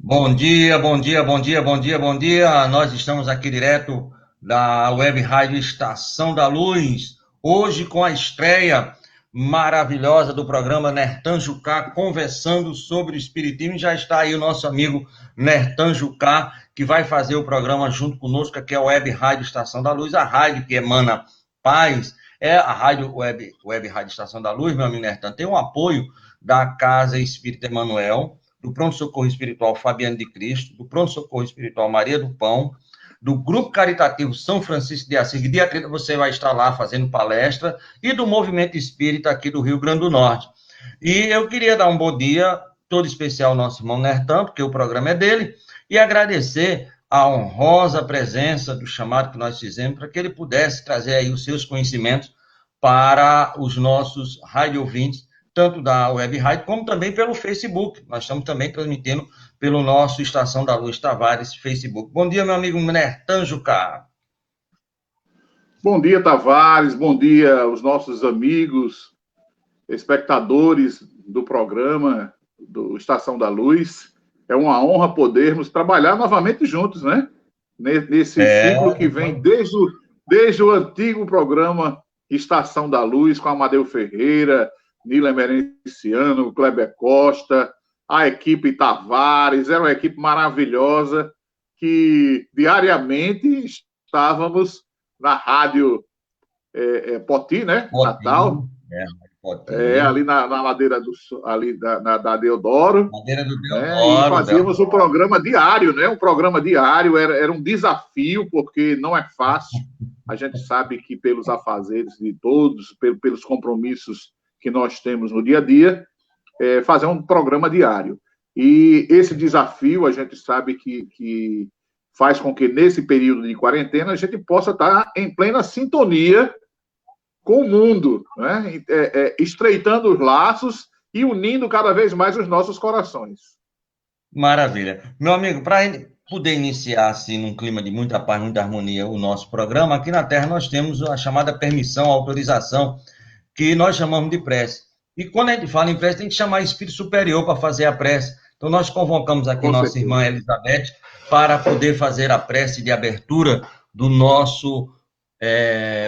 Bom dia, bom dia, bom dia, bom dia, bom dia. Nós estamos aqui direto da Web Rádio Estação da Luz, hoje com a estreia maravilhosa do programa Nertan Jucá, conversando sobre o Espiritismo. Já está aí o nosso amigo Nertan Jucá, que vai fazer o programa junto conosco, aqui é a Web Rádio Estação da Luz, a rádio que emana paz. É a rádio Web Rádio Estação da Luz, meu amigo Nertan, tem o apoio da Casa Espírita Emanuel, do Pronto Socorro Espiritual Fabiano de Cristo, do Pronto Socorro Espiritual Maria do Pão, do Grupo Caritativo São Francisco de Assis, que dia 30 você vai estar lá fazendo palestra, e do Movimento Espírita aqui do Rio Grande do Norte. E eu queria dar um bom dia todo especial ao nosso irmão Nertan, porque o programa é dele, e agradecer a honrosa presença do chamado que nós fizemos, para que ele pudesse trazer aí os seus conhecimentos para os nossos rádio ouvintes, tanto da Web Rádio, como também pelo Facebook. Nós estamos também transmitindo pelo nosso Estação da Luz Tavares Facebook. Bom dia, meu amigo Nertan Jucá. Bom dia, Tavares. Bom dia aos nossos amigos, espectadores do programa do Estação da Luz. É uma honra podermos trabalhar novamente juntos, né? Nesse ciclo que vem desde o antigo programa Estação da Luz, com Amadeu Ferreira, Nila Emerenciano, Kleber Costa, a equipe Tavares. Era uma equipe maravilhosa que diariamente estávamos na rádio Poti, né? Poti, Natal. Poti. Ali na ladeira ali da Deodoro. Ladeira do Né? E fazíamos o programa diário, né? Um programa diário era um desafio, porque não é fácil. A gente sabe que pelos afazeres de todos, pelos compromissos que nós temos no dia a dia, fazer um programa diário. E esse desafio, a gente sabe que faz com que, nesse período de quarentena, a gente possa estar em plena sintonia com o mundo, né? Estreitando os laços e unindo cada vez mais os nossos corações. Maravilha. Meu amigo, para poder iniciar assim, num clima de muita paz, muita harmonia, o nosso programa, aqui na Terra nós temos a chamada permissão, a autorização, que nós chamamos de prece. E quando a gente fala em prece, tem que chamar espírito superior para fazer a prece. Então, nós convocamos aqui nossa irmã Elizabeth para poder fazer a prece de abertura do nosso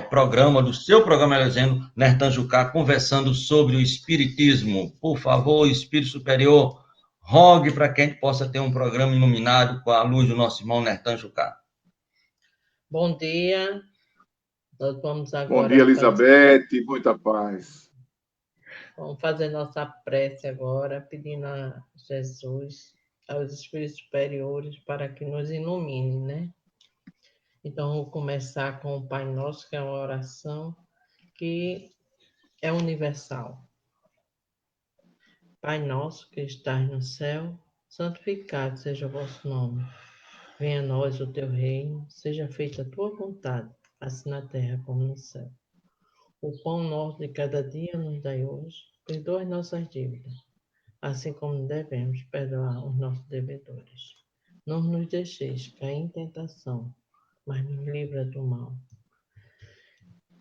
programa, do seu programa, Elegendo Nertan Jucá, conversando sobre o espiritismo. Por favor, espírito superior, rogue para que a gente possa ter um programa iluminado com a luz do nosso irmão Nertan Jucá. Bom dia. Nós vamos agora. Bom dia, Elizabeth. Muita paz. Vamos fazer nossa prece agora, pedindo a Jesus, aos espíritos superiores, para que nos ilumine, né? Então, vou começar com o Pai Nosso, que é uma oração que é universal. Pai nosso que estás no céu, santificado seja o vosso nome. Venha a nós o teu reino, seja feita a tua vontade, assim na terra como no céu. O pão nosso de cada dia nos dai hoje, perdoa as nossas dívidas, assim como devemos perdoar os nossos devedores. Não nos deixeis cair em tentação, mas nos livra do mal.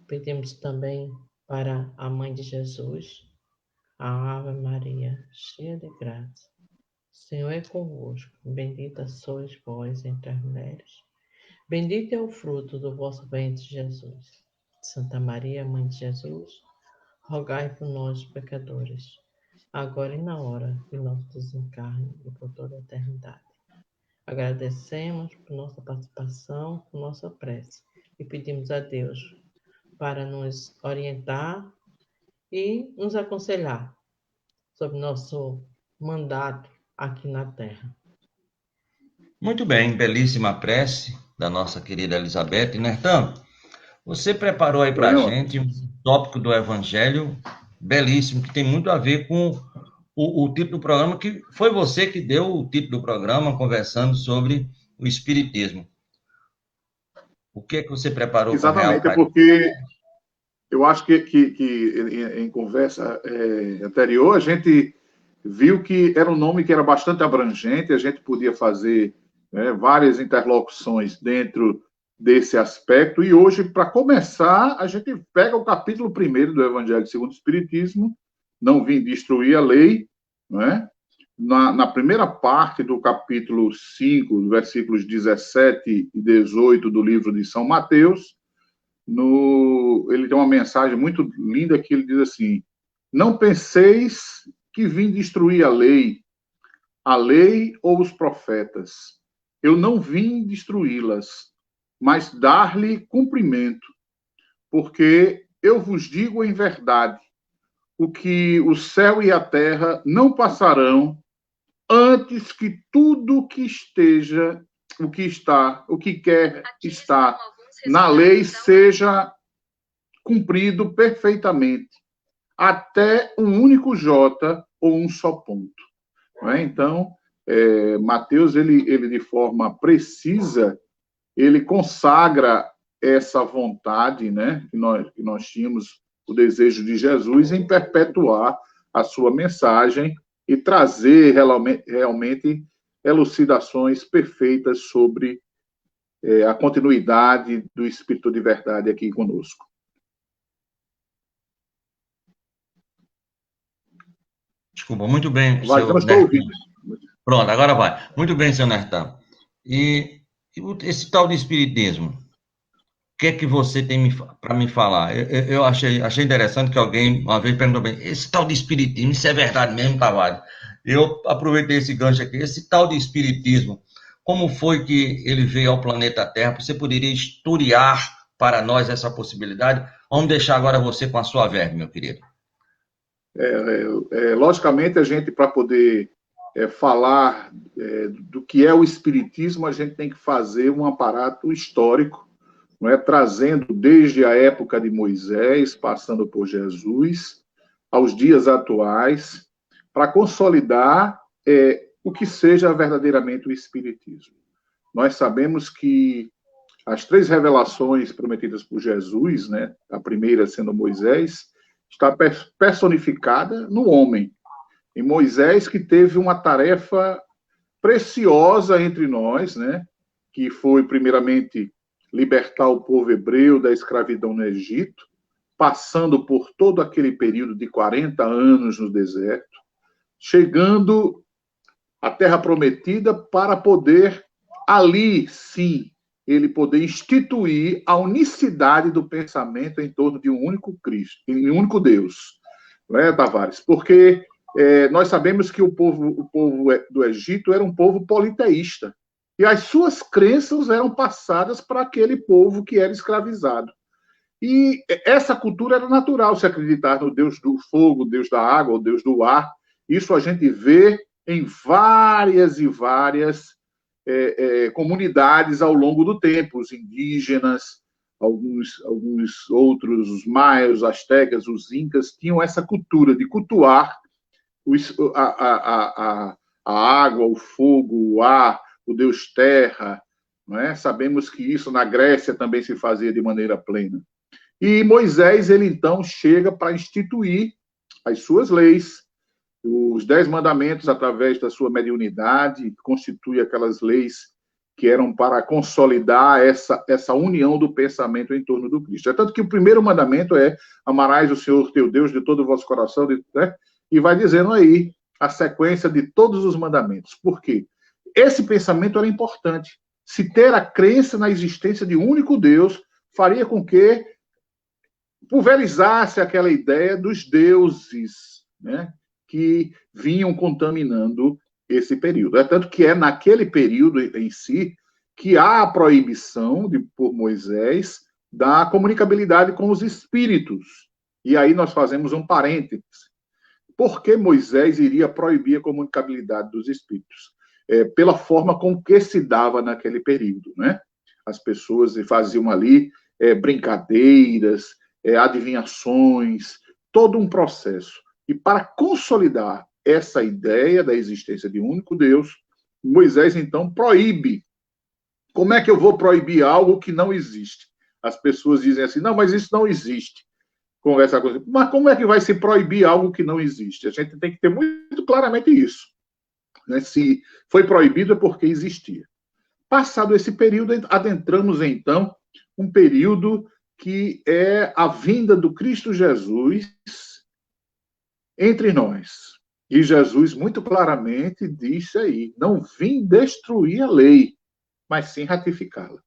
Pedimos também para a Mãe de Jesus, a Ave Maria, cheia de graça. O Senhor é convosco, bendita sois vós entre as mulheres. Bendito é o fruto do vosso ventre, Jesus. Santa Maria, Mãe de Jesus, rogai por nós, pecadores, agora e na hora de nosso desencarne e por toda a eternidade. Agradecemos por nossa participação, por nossa prece e pedimos a Deus para nos orientar e nos aconselhar sobre nosso mandato aqui na Terra. Muito bem, belíssima prece da nossa querida Elizabeth. Nertan, você preparou aí para a gente um tópico do Evangelho belíssimo, que tem muito a ver com o título do programa, que foi você que deu o título do programa, conversando sobre o Espiritismo. O que é que você preparou? Exatamente, é porque eu acho que em conversa anterior a gente viu que era um nome que era bastante abrangente, a gente podia fazer várias interlocuções dentro desse aspecto, e hoje, para começar, a gente pega o capítulo 1 do Evangelho segundo o Espiritismo, não vim destruir a lei, não é? na primeira parte do capítulo 5, versículos 17 e 18 do livro de São Mateus, ele tem uma mensagem muito linda que ele diz assim: não penseis que vim destruir a lei ou os profetas. Eu não vim destruí-las, mas dar-lhe cumprimento, porque eu vos digo em verdade, o que o céu e a terra não passarão antes que tudo que esteja, o que quer estar na lei seja cumprido perfeitamente, até um único J ou um só ponto. Não é? Então, Mateus, ele de forma precisa, ele consagra essa vontade, né, que nós tínhamos, o desejo de Jesus em perpetuar a sua mensagem e trazer realmente elucidações perfeitas sobre a continuidade do Espírito de Verdade aqui conosco. Desculpa, muito bem, Vai, seu estou ouvindo. Pronto, agora vai. Muito bem, seu Nertan. E esse tal de espiritismo, o que é que você tem para me falar? Eu achei interessante que alguém uma vez perguntou bem, esse tal de espiritismo, isso é verdade mesmo, Tavares? Eu aproveitei esse gancho aqui. Esse tal de espiritismo, como foi que ele veio ao planeta Terra? Você poderia historiar para nós essa possibilidade? Vamos deixar agora você com a sua verve, meu querido. Logicamente, a gente, para poder falar do que é o espiritismo, a gente tem que fazer um aparato histórico, não é? Trazendo desde a época de Moisés, passando por Jesus, aos dias atuais, para consolidar o que seja verdadeiramente o espiritismo. Nós sabemos que as 3 revelações prometidas por Jesus, né, a primeira sendo Moisés, está personificada no homem. Em Moisés, que teve uma tarefa preciosa entre nós, né, que foi, primeiramente, libertar o povo hebreu da escravidão no Egito, passando por todo aquele período de 40 anos no deserto, chegando à Terra Prometida para poder, ali, sim, ele poder instituir a unicidade do pensamento em torno de um único Cristo, em um único Deus. Não é, Tavares? Porque nós sabemos que o povo do Egito era um povo politeísta. E as suas crenças eram passadas para aquele povo que era escravizado. E essa cultura era natural, se acreditar no Deus do fogo, Deus da água, o Deus do ar. Isso a gente vê em várias e várias comunidades ao longo do tempo, os indígenas, alguns outros, os maias, os astecas, os incas, tinham essa cultura de cultuar a água, o fogo, o ar, o Deus terra. Não é? Sabemos que isso na Grécia também se fazia de maneira plena. E Moisés, ele então chega para instituir as suas leis, os 10 mandamentos, através da sua mediunidade, constitui aquelas leis que eram para consolidar essa união do pensamento em torno do Cristo. É tanto que o primeiro mandamento é: amarás o Senhor teu Deus de todo o vosso coração, né? E vai dizendo aí a sequência de todos os mandamentos. Por quê? Esse pensamento era importante. Se ter a crença na existência de um único Deus faria com que pulverizasse aquela ideia dos deuses, né, que vinham contaminando esse período. É tanto que é naquele período em si que há a proibição por Moisés da comunicabilidade com os espíritos. E aí nós fazemos um parêntese. Por que Moisés iria proibir a comunicabilidade dos espíritos? Pela forma com que se dava naquele período, né? As pessoas faziam ali brincadeiras, adivinhações, todo um processo. E para consolidar essa ideia da existência de um único Deus, Moisés, então, proíbe. Como é que eu vou proibir algo que não existe? As pessoas dizem assim: não, mas isso não existe. Conversa com você. Mas como é que vai se proibir algo que não existe? A gente tem que ter muito claramente isso. Né? Se foi proibido é porque existia. Passado esse período, adentramos, então, um período que é a vinda do Cristo Jesus entre nós. E Jesus muito claramente disse aí, não vim destruir a lei, mas sim ratificá-la.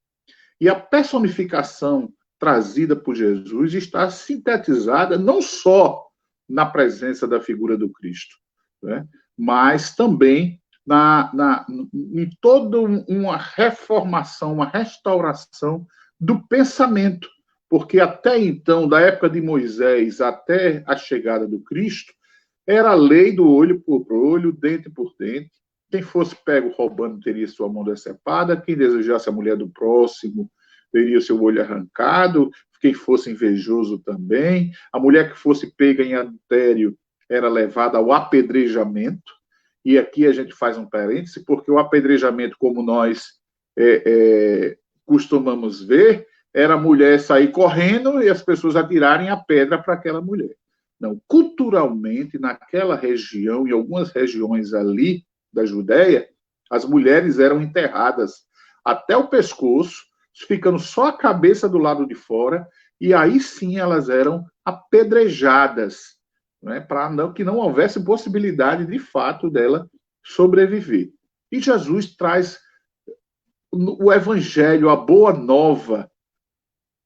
E a personificação trazida por Jesus está sintetizada não só na presença da figura do Cristo, né, mas também em toda uma reformação, uma restauração do pensamento, porque até então, da época de Moisés até a chegada do Cristo, era a lei do olho por olho, dente por dente. Quem fosse pego roubando teria sua mão decepada, quem desejasse a mulher do próximo teria seu olho arrancado, quem fosse invejoso também. A mulher que fosse pega em adultério era levada ao apedrejamento. E aqui a gente faz um parêntese, porque o apedrejamento, como nós costumamos ver, era a mulher sair correndo e as pessoas atirarem a pedra para aquela mulher. Não, culturalmente, naquela região, em algumas regiões ali da Judéia, as mulheres eram enterradas até o pescoço, ficando só a cabeça do lado de fora, e aí sim elas eram apedrejadas, né, para que não houvesse possibilidade, de fato, dela sobreviver. E Jesus traz o evangelho, a boa nova,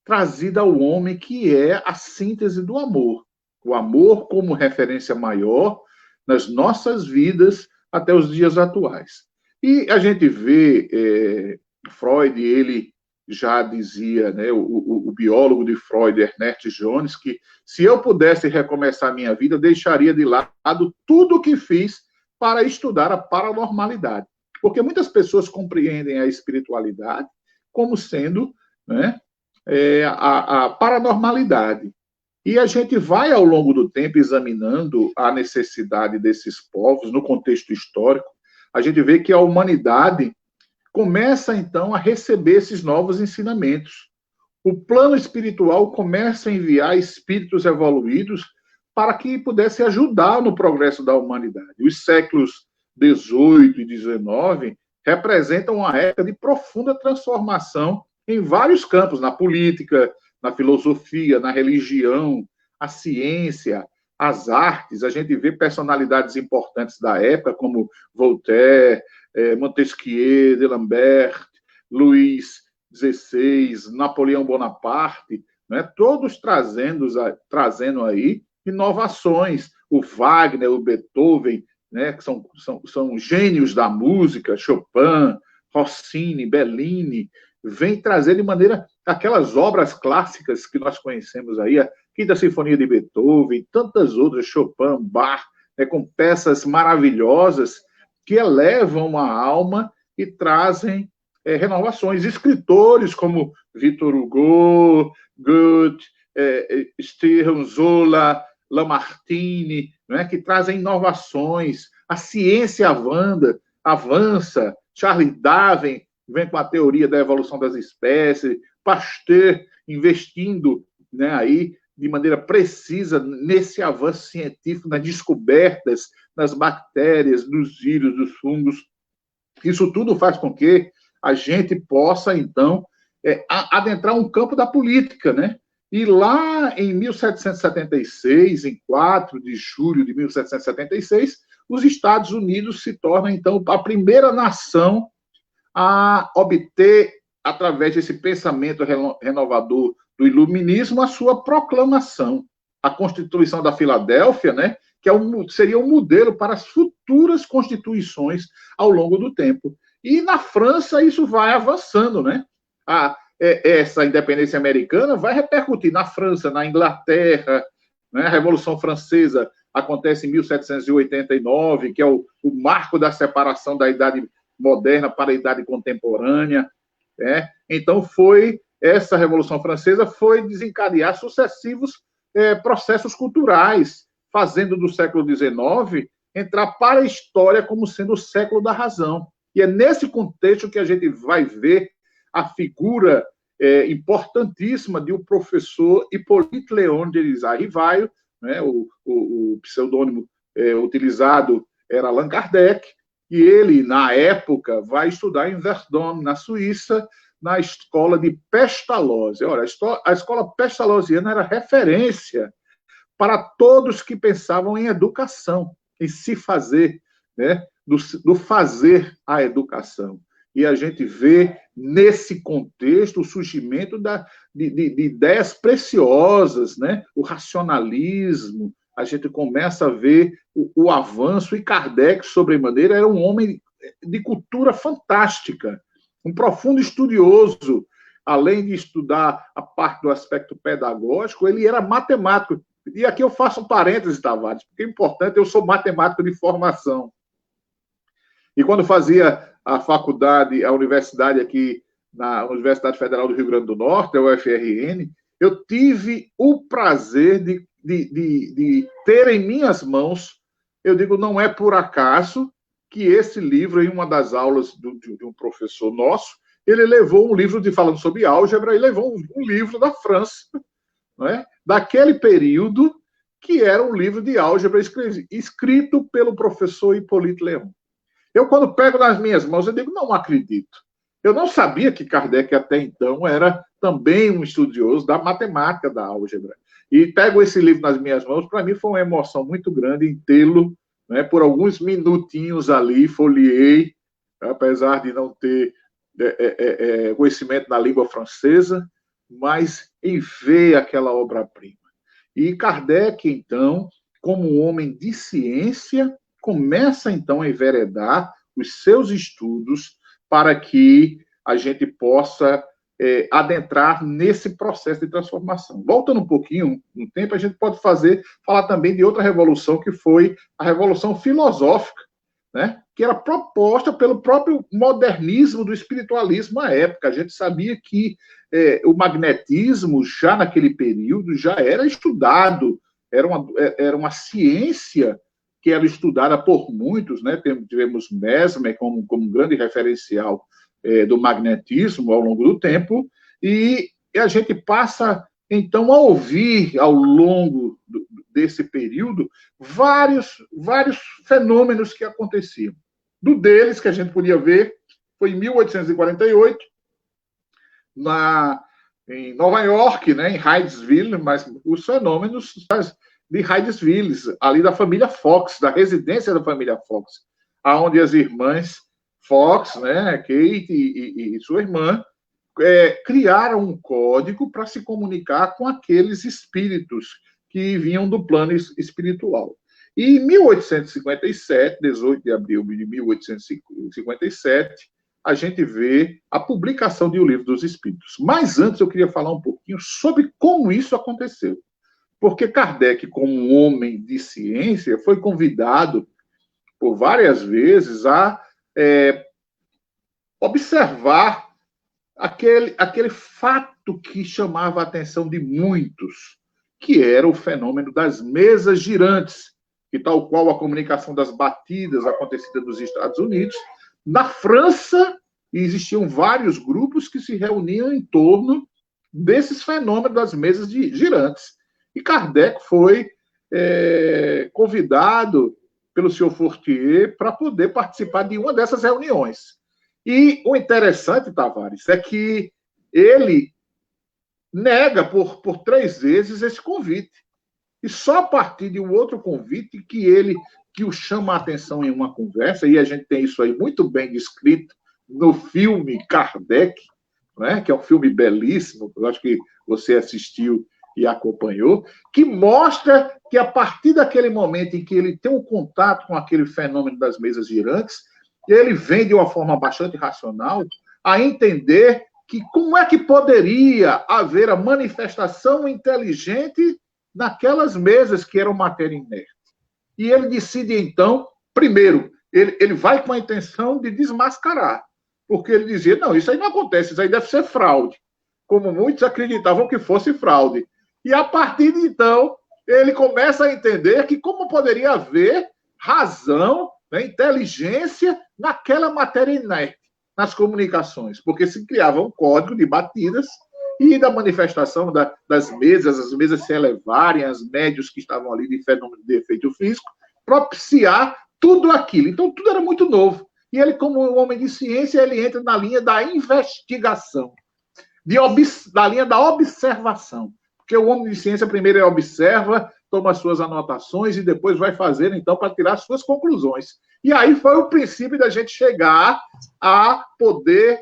trazida ao homem, que é a síntese do amor. O amor como referência maior nas nossas vidas até os dias atuais. E a gente vê Freud, ele já dizia, né, o biólogo de Freud, Ernest Jones, que se eu pudesse recomeçar a minha vida, deixaria de lado tudo o que fiz para estudar a paranormalidade. Porque muitas pessoas compreendem a espiritualidade como sendo, né, a paranormalidade. E a gente vai, ao longo do tempo, examinando a necessidade desses povos no contexto histórico. A gente vê que a humanidade começa, então, a receber esses novos ensinamentos. O plano espiritual começa a enviar espíritos evoluídos para que pudesse ajudar no progresso da humanidade. Os séculos XVIII e XIX representam uma época de profunda transformação em vários campos, na política, na filosofia, na religião, a ciência, as artes. A gente vê personalidades importantes da época, como Voltaire, Montesquieu, D'Alembert, Luís XVI, Napoleão Bonaparte, né? Todos trazendo aí inovações. O Wagner, o Beethoven, né? Que são gênios da música, Chopin, Rossini, Bellini, vem trazer de maneira aquelas obras clássicas que nós conhecemos aí, a Quinta Sinfonia de Beethoven, tantas outras, Chopin, Bach, né, com peças maravilhosas que elevam a alma e trazem renovações. Escritores como Victor Hugo, Goethe, Stephen Zola, Lamartine, né, que trazem inovações. A ciência avança. Charles Darwin vem com a teoria da evolução das espécies, Pasteur investindo, né, aí, de maneira precisa nesse avanço científico, nas descobertas, nas bactérias, dos vírus, dos fungos. Isso tudo faz com que a gente possa, então, adentrar um campo da política, né? E lá em 1776, em 4 de julho de 1776, os Estados Unidos se tornam, então, a primeira nação a obter, através desse pensamento renovador do iluminismo, a sua proclamação. A Constituição da Filadélfia, né, que seria um modelo para as futuras constituições ao longo do tempo. E na França isso vai avançando, né? Essa independência americana vai repercutir na França, na Inglaterra, né? A Revolução Francesa acontece em 1789, que é o marco da separação da Idade Moderna para a Idade Contemporânea. Né? Então, essa Revolução Francesa foi desencadear sucessivos processos culturais, fazendo do século XIX entrar para a história como sendo o século da razão. E é nesse contexto que a gente vai ver a figura importantíssima de um professor Hippolyte Léon de Elisard Rivaio, né? O pseudônimo utilizado era Allan Kardec, e ele, na época, vai estudar em Verdun, na Suíça, na escola de Pestalozzi. Olha, a escola pestalozziana era referência para todos que pensavam em educação. em se fazer, né? Do fazer a educação. E a gente vê, nesse contexto, o surgimento de ideias preciosas, né? O racionalismo, a gente começa a ver o avanço, e Kardec, sobremaneira, era um homem de cultura fantástica, um profundo estudioso. Além de estudar a parte do aspecto pedagógico, ele era matemático. E aqui eu faço um parêntese, Tavares, porque é importante, eu sou matemático de formação. E quando fazia a faculdade, a universidade aqui, na Universidade Federal do Rio Grande do Norte, a UFRN, eu tive o prazer de ter em minhas mãos, eu digo, não é por acaso que esse livro, em uma das aulas de um professor nosso, ele levou um livro falando sobre álgebra, e levou um livro da França, não é? Daquele período, que era um livro de álgebra escrito pelo professor Hippolyte Léon. Eu, quando pego nas minhas mãos, eu digo, não acredito. Eu não sabia que Kardec, até então, era também um estudioso da matemática da álgebra. E pego esse livro nas minhas mãos, para mim foi uma emoção muito grande em tê-lo, né? Por alguns minutinhos ali, folheei, apesar de não ter conhecimento na língua francesa, mas em ver aquela obra-prima. E Kardec, então, como um homem de ciência, começa, então, a enveredar os seus estudos para que a gente possa adentrar nesse processo de transformação. Voltando um pouquinho no tempo, a gente pode falar também de outra revolução, que foi a Revolução Filosófica, né? Que era proposta pelo próprio modernismo do espiritualismo à época. A gente sabia que o magnetismo, já naquele período, já era estudado, era uma ciência que era estudada por muitos, né? Tivemos Mesmer como um grande referencial do magnetismo ao longo do tempo, e a gente passa, então, a ouvir, ao longo desse período, vários fenômenos que aconteciam. Um deles, que a gente podia ver, foi em 1848, em Nova York, né, em Hydesville, mas os fenômenos de Hydesville, ali da família Fox, da residência da família Fox, onde as irmãs Fox, né, Kate e sua irmã, criaram um código para se comunicar com aqueles espíritos que vinham do plano espiritual. E em 1857, 18 de abril de 1857, a gente vê a publicação de O Livro dos Espíritos. Mas antes eu queria falar um pouquinho sobre como isso aconteceu. Porque Kardec, como um homem de ciência, foi convidado por várias vezes a observar aquele fato que chamava a atenção de muitos, que era o fenômeno das mesas girantes, que, tal qual a comunicação das batidas acontecida nos Estados Unidos, na França existiam vários grupos que se reuniam em torno desses fenômenos das mesas girantes. E Kardec foi convidado pelo senhor Fortier para poder participar de uma dessas reuniões. E o interessante, Tavares, é que ele nega por 3 vezes esse convite. E só a partir de um outro convite que o chama a atenção em uma conversa, e a gente tem isso aí muito bem descrito no filme Kardec, né, que é um filme belíssimo, eu acho que você assistiu e acompanhou, que mostra que a partir daquele momento em que ele tem um contato com aquele fenômeno das mesas girantes, ele vem de uma forma bastante racional a entender que como é que poderia haver a manifestação inteligente naquelas mesas que eram matéria inerte. E ele decide, então, primeiro, ele vai com a intenção de desmascarar, porque ele dizia, não, isso aí não acontece, isso aí deve ser fraude, como muitos acreditavam que fosse fraude. E, a partir de então, ele começa a entender que como poderia haver razão, né, inteligência naquela matéria inerte, nas comunicações, porque se criava um código de batidas e da manifestação das mesas, as mesas se elevarem, as médios que estavam ali de fenômeno de efeito físico, propiciar tudo aquilo. Então, tudo era muito novo. E ele, como um homem de ciência, ele entra na linha da investigação, da linha da observação. Porque o homem de ciência, primeiro, ele observa, toma as suas anotações e depois vai fazer, então, para tirar as suas conclusões. E aí foi o princípio da gente chegar a poder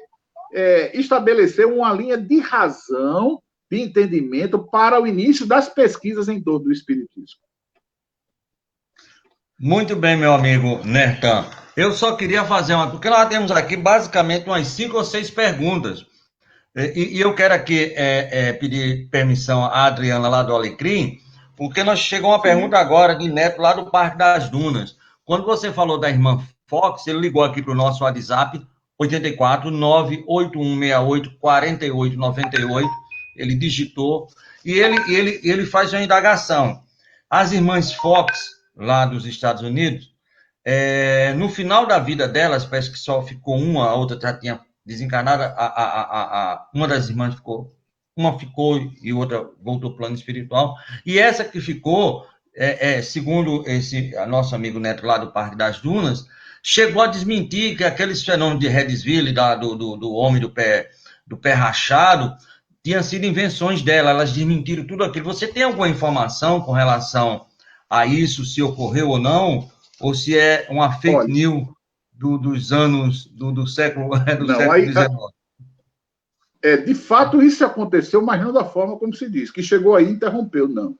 estabelecer uma linha de razão, de entendimento para o início das pesquisas em torno do Espiritismo. Muito bem, meu amigo Nertan. Eu só queria fazer porque nós temos aqui basicamente umas 5 ou 6 perguntas. E eu quero aqui pedir permissão à Adriana lá do Alecrim, porque nós chegou uma pergunta agora de Neto lá do Parque das Dunas. Quando você falou da irmã Fox, ele ligou aqui para o nosso WhatsApp, 84 98168 4898, ele digitou, e ele faz uma indagação. As irmãs Fox, lá dos Estados Unidos, no final da vida delas, parece que só ficou uma, a outra já tinha desencarnada, uma das irmãs ficou, uma ficou e outra voltou ao plano espiritual, e essa que ficou, segundo esse nosso amigo Neto lá do Parque das Dunas, chegou a desmentir que aqueles fenômenos de Redesville, do homem do pé rachado, tinham sido invenções dela, elas desmentiram tudo aquilo. Você tem alguma informação com relação a isso, se ocorreu ou não, ou se é uma fake news dos anos do século XIX? De fato, isso aconteceu, mas não da forma como se diz, que chegou aí e interrompeu, não.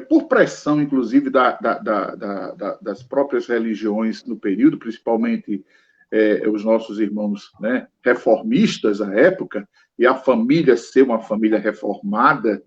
Por pressão, inclusive, das próprias religiões no período, principalmente os nossos irmãos, né, reformistas à época, e a família ser uma família reformada,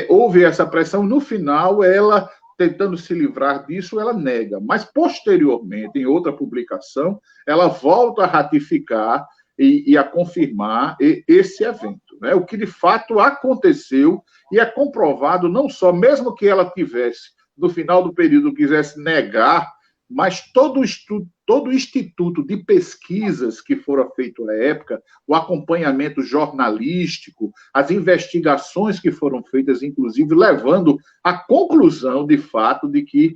houve essa pressão. No final, ela, tentando se livrar disso, ela nega. Mas, posteriormente, em outra publicação, ela volta a ratificar e a confirmar esse evento, né? O que de fato aconteceu e é comprovado, não só, mesmo que ela tivesse, no final do período, quisesse negar, mas todo o instituto de pesquisas que foram feitas à época, o acompanhamento jornalístico, as investigações que foram feitas, inclusive, levando à conclusão, de fato, de que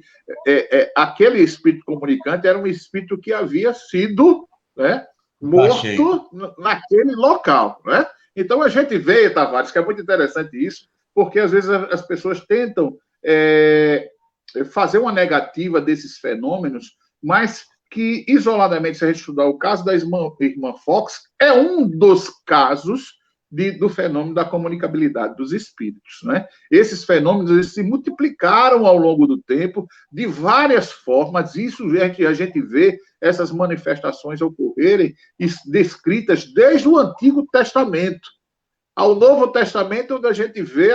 aquele espírito comunicante era um espírito que havia sido, né, morto naquele local, né? Então, a gente vê, Tavares, que é muito interessante isso, porque, às vezes, as pessoas tentam fazer uma negativa desses fenômenos, mas que, isoladamente, se a gente estudar o caso da irmã Fox, é um dos casos do fenômeno da comunicabilidade dos espíritos, né? Esses fenômenos eles se multiplicaram ao longo do tempo de várias formas. Isso a gente vê essas manifestações ocorrerem descritas desde o Antigo Testamento ao Novo Testamento, onde a gente vê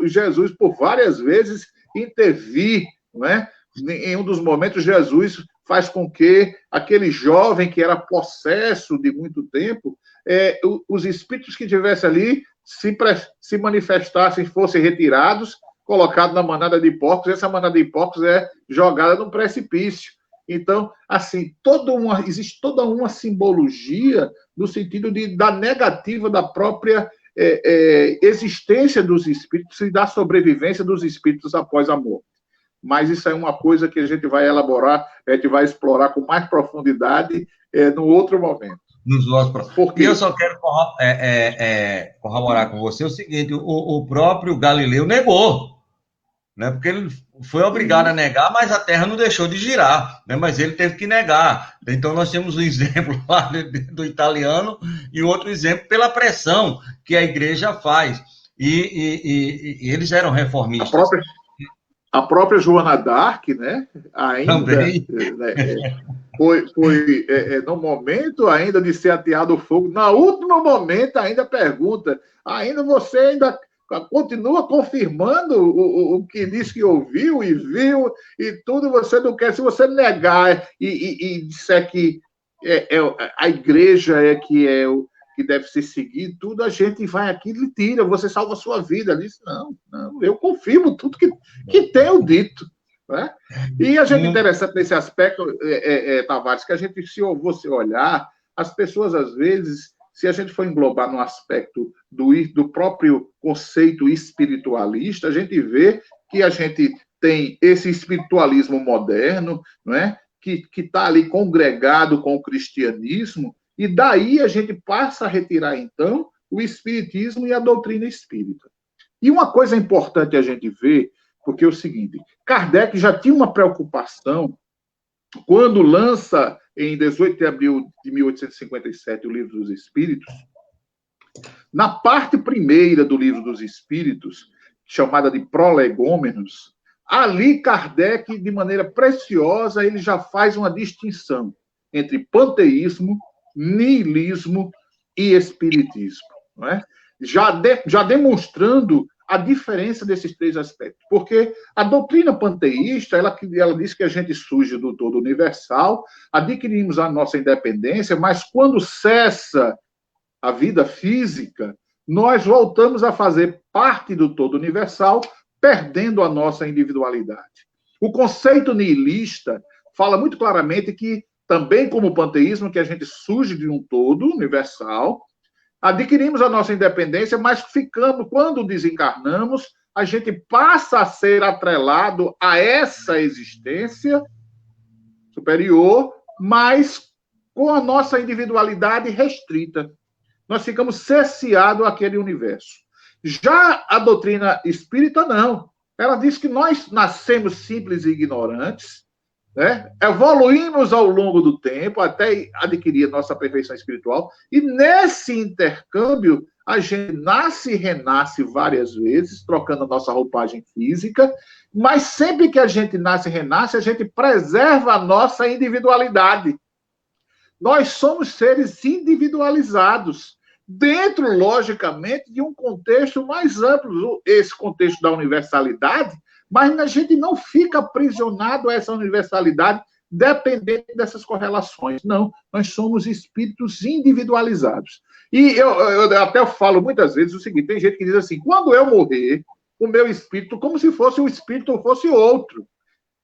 Jesus por várias vezes intervir, né? Em um dos momentos, Jesus faz com que aquele jovem que era possesso de muito tempo, os espíritos que estivessem ali se manifestassem, fossem retirados, colocados na manada de porcos, e essa manada de porcos é jogada num precipício. Então, assim, existe toda uma simbologia no sentido da negativa da própria existência dos espíritos e da sobrevivência dos espíritos após a morte. Mas isso é uma coisa que a gente vai elaborar, a gente vai explorar com mais profundidade no outro momento. Porque eu só quero corroborar com você o seguinte: o próprio Galileu negou, né? Porque ele foi obrigado a negar, mas a Terra não deixou de girar, né? Mas ele teve que negar. Então nós temos um exemplo lá do italiano e outro exemplo pela pressão que a igreja faz. E eles eram reformistas. A própria Joana d'Arc, né? Ainda também. Foi no momento ainda de ser ateado o fogo, no último momento ainda pergunta, você ainda continua confirmando o que diz que ouviu e viu e tudo, você não quer, se você negar e disser que a igreja que deve ser seguido, tudo, a gente vai aqui e lhe tira, você salva a sua vida. Ele disse, não, eu confirmo tudo que tenho dito. Né? E a gente interessante nesse aspecto, Tavares, que a gente, se você olhar, as pessoas, às vezes, se a gente for englobar no aspecto do próprio conceito espiritualista, a gente vê que a gente tem esse espiritualismo moderno, né, que está ali congregado com o cristianismo, e daí a gente passa a retirar, então, o espiritismo e a doutrina espírita. E uma coisa importante a gente ver, Porque é o seguinte, Kardec já tinha uma preocupação quando lança, em 18 de abril de 1857, o Livro dos Espíritos. Na parte primeira do Livro dos Espíritos, chamada de Prolegômenos, ali Kardec, de maneira preciosa, ele já faz uma distinção entre panteísmo, niilismo e espiritismo, não é? Já demonstrando a diferença desses três aspectos. Porque a doutrina panteísta, ela diz que a gente surge do todo universal, adquirimos a nossa independência, mas quando cessa a vida física, nós voltamos a fazer parte do todo universal, perdendo a nossa individualidade. O conceito niilista fala muito claramente que, também como o panteísmo, que a gente surge de um todo universal, adquirimos a nossa independência, mas ficamos, quando desencarnamos, a gente passa a ser atrelado a essa existência superior, mas com a nossa individualidade restrita. Nós ficamos cesseados àquele universo. Já a doutrina espírita, não. Ela diz que nós nascemos simples e ignorantes, né? Evoluímos ao longo do tempo até adquirir a nossa perfeição espiritual, e nesse intercâmbio a gente nasce e renasce várias vezes, trocando a nossa roupagem física, mas sempre que a gente nasce e renasce, a gente preserva a nossa individualidade. Nós somos seres individualizados, dentro, logicamente, de um contexto mais amplo, esse contexto da universalidade, mas a gente não fica aprisionado a essa universalidade dependente dessas correlações. Não, nós somos espíritos individualizados. E eu até falo muitas vezes o seguinte, tem gente que diz assim, quando eu morrer, o meu espírito, como se fosse um espírito ou fosse outro.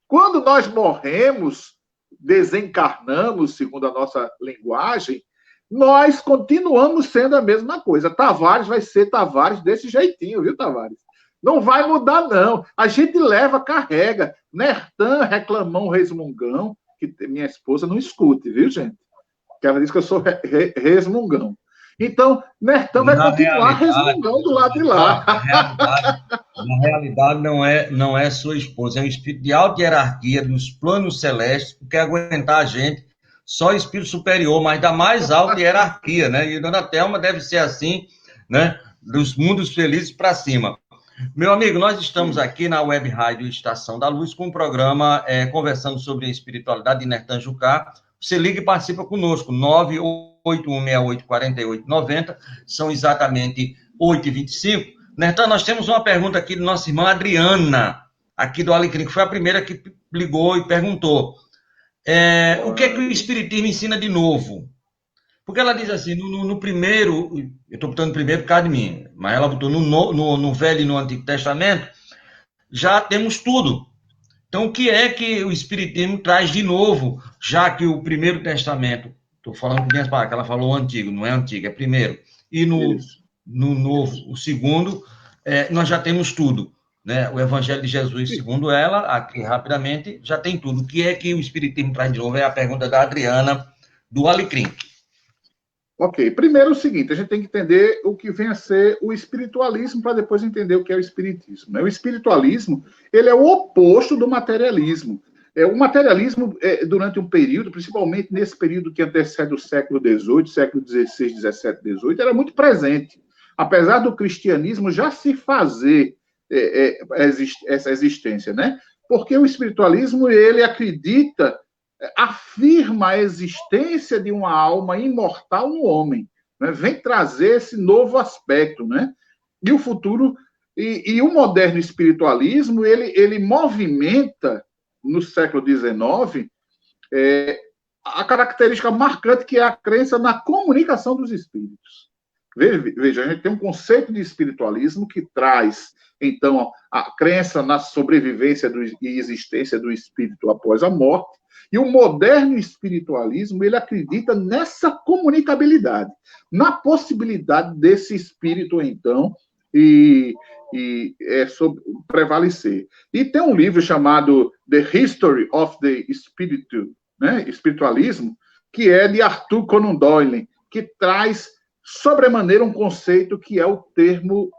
Quando nós morremos, desencarnamos, segundo a nossa linguagem, nós continuamos sendo a mesma coisa. Tavares vai ser Tavares desse jeitinho, viu, Tavares? Não vai mudar, não. A gente leva, carrega. Nertan, reclamão, resmungão, que minha esposa não escute, viu, gente? Porque ela diz que eu sou resmungão. Então, Nertan vai continuar resmungão do lado de lá. Na realidade, não é sua esposa, é um espírito de alta hierarquia dos planos celestes, que quer aguentar a gente, só espírito superior, mas da mais alta hierarquia, né? E Dona Thelma deve ser assim, né? Dos mundos felizes para cima. Meu amigo, nós estamos aqui na Web Rádio Estação da Luz com um programa conversando sobre a espiritualidade de Nertan Jucá. Você liga e participa conosco, 981684890, são exatamente 8h25. Nertan, nós temos uma pergunta aqui de nossa irmã Adriana, aqui do Alecrim, que foi a primeira que ligou e perguntou. O que é que o Espiritismo ensina de novo? Porque ela diz assim, no primeiro, eu estou botando primeiro por causa de mim, mas ela botou no Velho e no Antigo Testamento, já temos tudo. Então, o que é que o Espiritismo traz de novo, já que o Primeiro Testamento, estou falando com minhas palavras, que ela falou Antigo, não é Antigo, é Primeiro, e no Novo, o Segundo, nós já temos tudo. Né? O Evangelho de Jesus, segundo ela, aqui rapidamente, já tem tudo. O que é que o Espiritismo traz de novo? É a pergunta da Adriana, do Alecrim. Ok, primeiro é o seguinte, a gente tem que entender o que vem a ser o espiritualismo para depois entender o que é o espiritismo. Né? O espiritualismo, ele é o oposto do materialismo. O materialismo, durante um período, principalmente nesse período que antecede o século XVIII, século XVI, XVII, XVIII, era muito presente. Apesar do cristianismo já se fazer essa existência, né? Porque o espiritualismo, ele acredita, afirma a existência de uma alma imortal no homem, né? Vem trazer esse novo aspecto, né? E o futuro, e o moderno espiritualismo, ele movimenta, no século XIX, a característica marcante que é a crença na comunicação dos espíritos. Veja, a gente tem um conceito de espiritualismo que traz, então, a crença na sobrevivência e existência do espírito após a morte, e o moderno espiritualismo, ele acredita nessa comunicabilidade, na possibilidade desse espírito, então, prevalecer. E tem um livro chamado The History of the Spiritualismo, que é de Arthur Conan Doyle, que traz sobremaneira um conceito que é o termo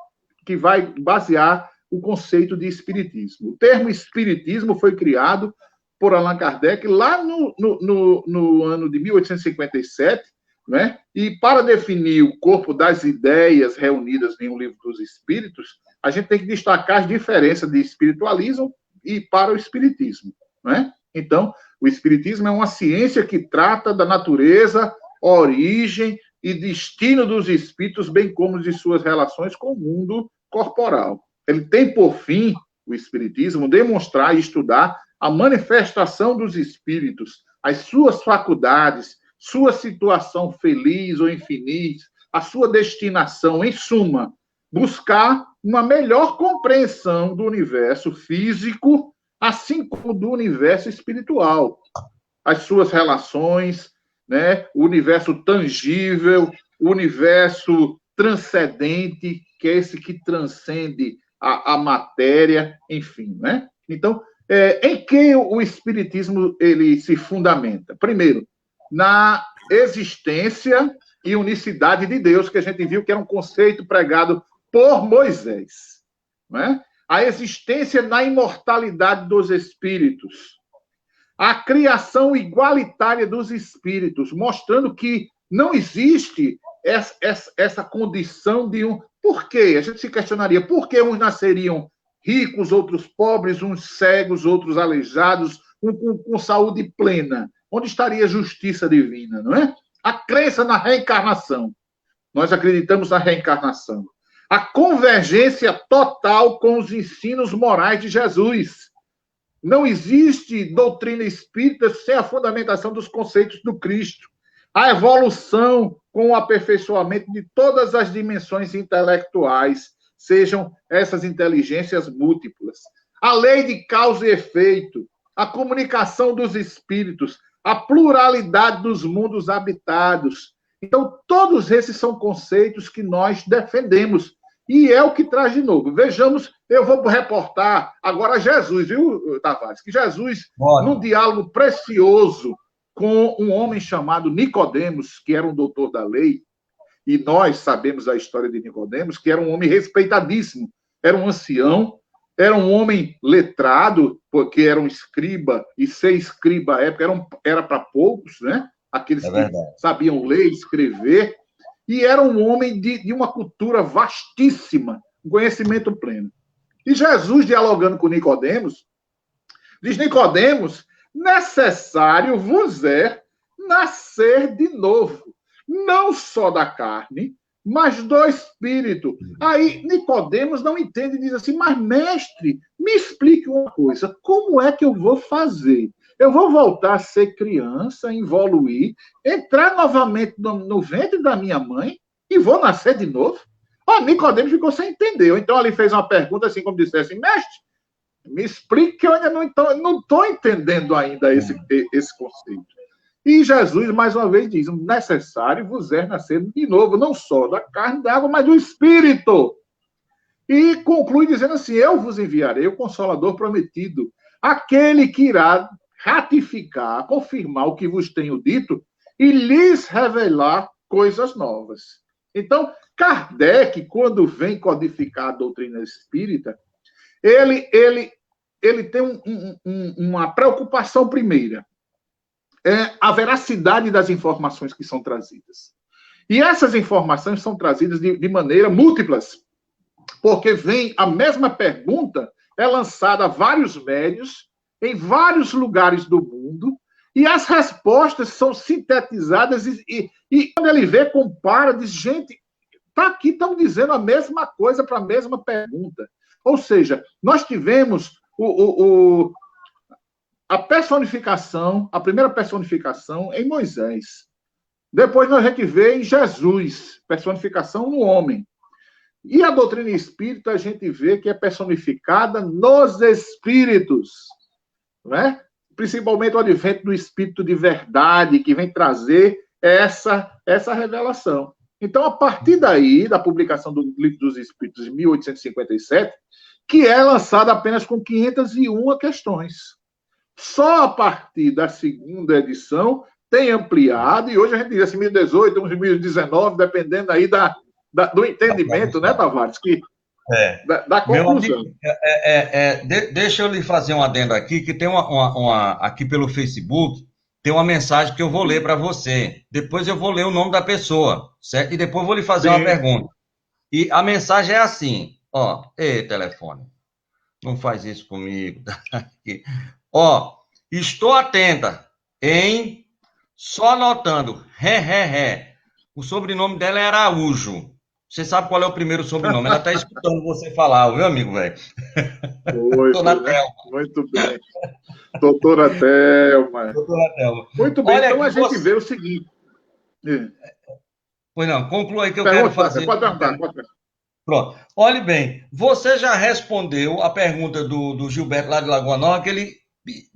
que vai basear o conceito de espiritismo. O termo espiritismo foi criado por Allan Kardec lá no ano de 1857, né? E para definir o corpo das ideias reunidas em um livro dos espíritos, a gente tem que destacar as diferenças de espiritualismo e para o espiritismo, né? Então, o espiritismo é uma ciência que trata da natureza, origem e destino dos espíritos, bem como de suas relações com o mundo corporal. Ele tem por fim, o espiritismo, demonstrar e estudar a manifestação dos espíritos, as suas faculdades, sua situação feliz ou infeliz, a sua destinação, em suma, buscar uma melhor compreensão do universo físico, assim como do universo espiritual, as suas relações, né? O universo tangível, o universo transcendente, que é esse que transcende a matéria, enfim, né? Então, em que o espiritismo ele se fundamenta? Primeiro, na existência e unicidade de Deus, que a gente viu que era um conceito pregado por Moisés, né? A existência na imortalidade dos espíritos, a criação igualitária dos espíritos, mostrando que não existe essa condição de um... Por quê? A gente se questionaria, por que uns nasceriam ricos, outros pobres, uns cegos, outros aleijados, com saúde plena? Onde estaria a justiça divina, não é? A crença na reencarnação. Nós acreditamos na reencarnação. A convergência total com os ensinos morais de Jesus. Não existe doutrina espírita sem a fundamentação dos conceitos do Cristo. A evolução com o aperfeiçoamento de todas as dimensões intelectuais, sejam essas inteligências múltiplas. A lei de causa e efeito, a comunicação dos espíritos, a pluralidade dos mundos habitados. Então, todos esses são conceitos que nós defendemos. E é o que traz de novo. Vejamos, eu vou reportar agora Jesus, viu, Tavares? Que Jesus, num diálogo precioso com um homem chamado Nicodemos, que era um doutor da lei, e nós sabemos a história de Nicodemos, que era um homem respeitadíssimo, era um ancião, era um homem letrado, porque era um escriba, e ser escriba à época era para poucos, né? Aqueles que sabiam ler e escrever, e era um homem de uma cultura vastíssima, um conhecimento pleno. E Jesus, dialogando com Nicodemos, diz: Nicodemos, necessário vos é nascer de novo, não só da carne, mas do espírito. Aí Nicodemos não entende e diz assim: mas mestre, me explique uma coisa, como é que eu vou fazer? Eu vou voltar a ser criança, evoluir, entrar novamente no ventre da minha mãe e vou nascer de novo? Nicodemos ficou sem entender. Então ele fez uma pergunta assim, como dissesse: mestre, me explique, que eu ainda não estou entendendo ainda esse conceito. E Jesus, mais uma vez, diz: necessário vos é nascer de novo, não só da carne e da água, mas do Espírito. E conclui dizendo assim: eu vos enviarei o Consolador prometido, aquele que irá ratificar, confirmar o que vos tenho dito e lhes revelar coisas novas. Então, Kardec, quando vem codificar a doutrina espírita, ele tem uma preocupação primeira. É a veracidade das informações que são trazidas. E essas informações são trazidas de maneira múltiplas, porque vem a mesma pergunta, é lançada a vários médios, em vários lugares do mundo, e as respostas são sintetizadas, e quando ele vê, compara, diz: gente, tá aqui, estão dizendo a mesma coisa para a mesma pergunta. Ou seja, nós tivemos a personificação, a primeira personificação em Moisés. Depois a gente vê em Jesus, personificação no homem. E a doutrina espírita a gente vê que é personificada nos espíritos, né? Principalmente o advento do espírito de verdade, que vem trazer essa revelação. Então, a partir daí, da publicação do Livro dos Espíritos, em 1857, que é lançada apenas com 501 questões. Só a partir da segunda edição tem ampliado, e hoje a gente diz assim, 2018, 2019, dependendo aí do entendimento, né, Tavares? Que da conclusão. Amigo, deixa eu lhe fazer um adendo aqui, que tem aqui pelo Facebook, tem uma mensagem que eu vou ler para você. Depois eu vou ler o nome da pessoa, certo? E depois vou lhe fazer uma pergunta. E a mensagem é assim, ó, ei, telefone, não faz isso comigo. Ó, estou atenta, hein? Só anotando, O sobrenome dela é Araújo. Você sabe qual é o primeiro sobrenome? Ela está escutando você falar, viu, amigo, velho? Doutora Thelma. Muito bem. Doutora Thelma. Muito bem, olha, então a gente vê o seguinte. Pois não, conclua aí que eu quero fazer. Pode perguntar. Pronto. Olhe bem, você já respondeu a pergunta do Gilberto lá de Lagoa Nova, que ele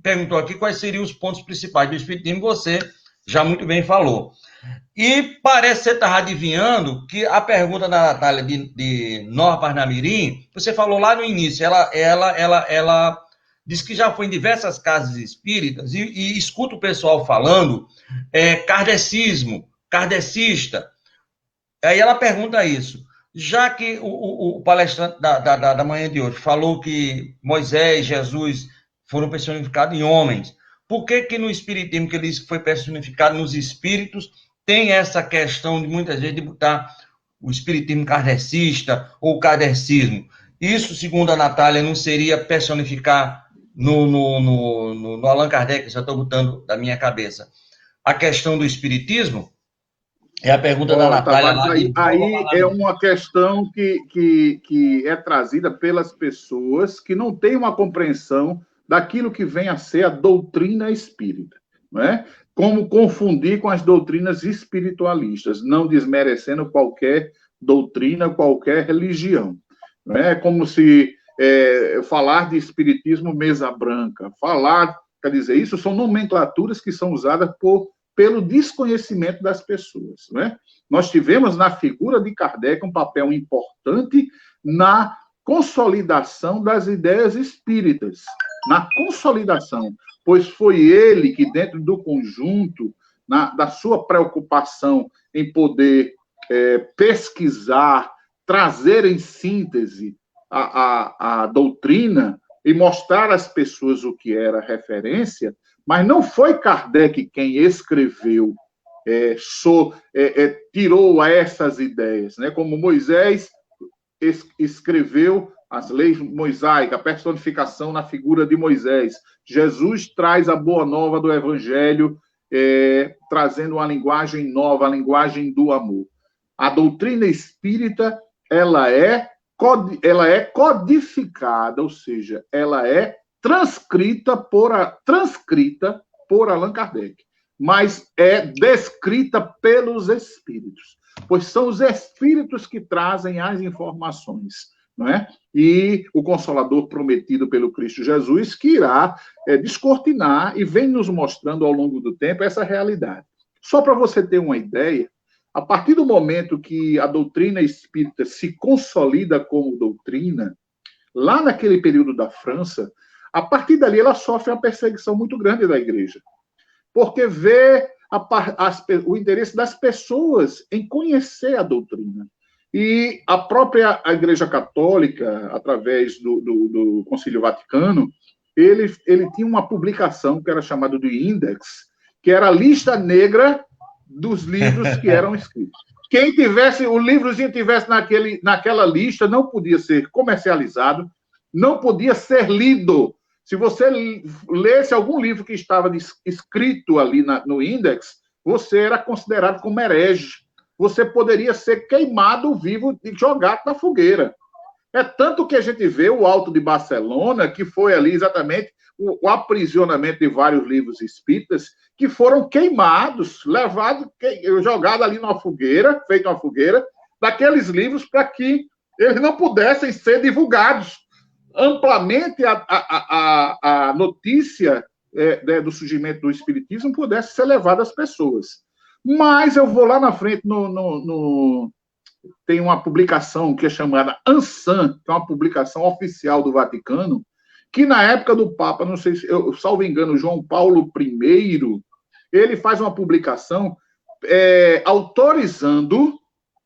perguntou aqui quais seriam os pontos principais do Espiritismo, você já muito bem falou. E parece que você estava adivinhando que a pergunta da Natália de Nova Parnamirim, você falou lá no início, ela diz que já foi em diversas casas espíritas e escuta o pessoal falando kardecista. Aí ela pergunta isso. Já que o palestrante da manhã de hoje falou que Moisés e Jesus foram personificados em homens, por que no Espiritismo, que ele disse que foi personificado nos espíritos, tem essa questão de muitas vezes de botar o espiritismo kardecista ou kardecismo? Isso, segundo a Natália, não seria personificar no Allan Kardec, já estou botando da minha cabeça, a questão do espiritismo? É a pergunta da Natália. Aí é uma questão que é trazida pelas pessoas que não têm uma compreensão daquilo que vem a ser a doutrina espírita, não é? Como confundir com as doutrinas espiritualistas, não desmerecendo qualquer doutrina, qualquer religião. Não é como se falar de espiritismo mesa branca, quer dizer, isso são nomenclaturas que são usadas pelo desconhecimento das pessoas. Não é? Nós tivemos na figura de Kardec um papel importante na consolidação das ideias espíritas, na consolidação, pois foi ele que, dentro do conjunto, da sua preocupação em poder pesquisar, trazer em síntese a doutrina e mostrar às pessoas o que era referência, mas não foi Kardec quem escreveu, tirou essas ideias, né? Como Moisés escreveu as leis mosaicas, a personificação na figura de Moisés. Jesus traz a boa nova do Evangelho, trazendo uma linguagem nova, a linguagem do amor. A doutrina espírita, ela é codificada, ou seja, ela é transcrita por Allan Kardec, mas é descrita pelos espíritos, pois são os espíritos que trazem as informações, não é? E o Consolador prometido pelo Cristo Jesus, que irá descortinar e vem nos mostrando ao longo do tempo essa realidade. Só para você ter uma ideia, a partir do momento que a doutrina espírita se consolida como doutrina, lá naquele período da França, a partir dali ela sofre uma perseguição muito grande da igreja, porque vê o interesse das pessoas em conhecer a doutrina. E a própria Igreja Católica, através do Concílio Vaticano, ele tinha uma publicação que era chamada de Index, que era a lista negra dos livros que eram escritos. Quem tivesse, o livrozinho tivesse naquela lista, não podia ser comercializado, não podia ser lido. Se você lesse algum livro que estava escrito ali no Index, você era considerado como herege. Você poderia ser queimado vivo e jogado na fogueira. É tanto que a gente vê o Alto de Barcelona, que foi ali exatamente o aprisionamento de vários livros espíritas, que foram queimados, jogados ali numa fogueira, feito uma fogueira, daqueles livros para que eles não pudessem ser divulgados. Amplamente a notícia do surgimento do espiritismo pudesse ser levada às pessoas. Mas eu vou lá na frente, tem uma publicação que é chamada ANSAM, que é uma publicação oficial do Vaticano, que na época do Papa, não sei se eu salvo engano, João Paulo I, ele faz uma publicação autorizando,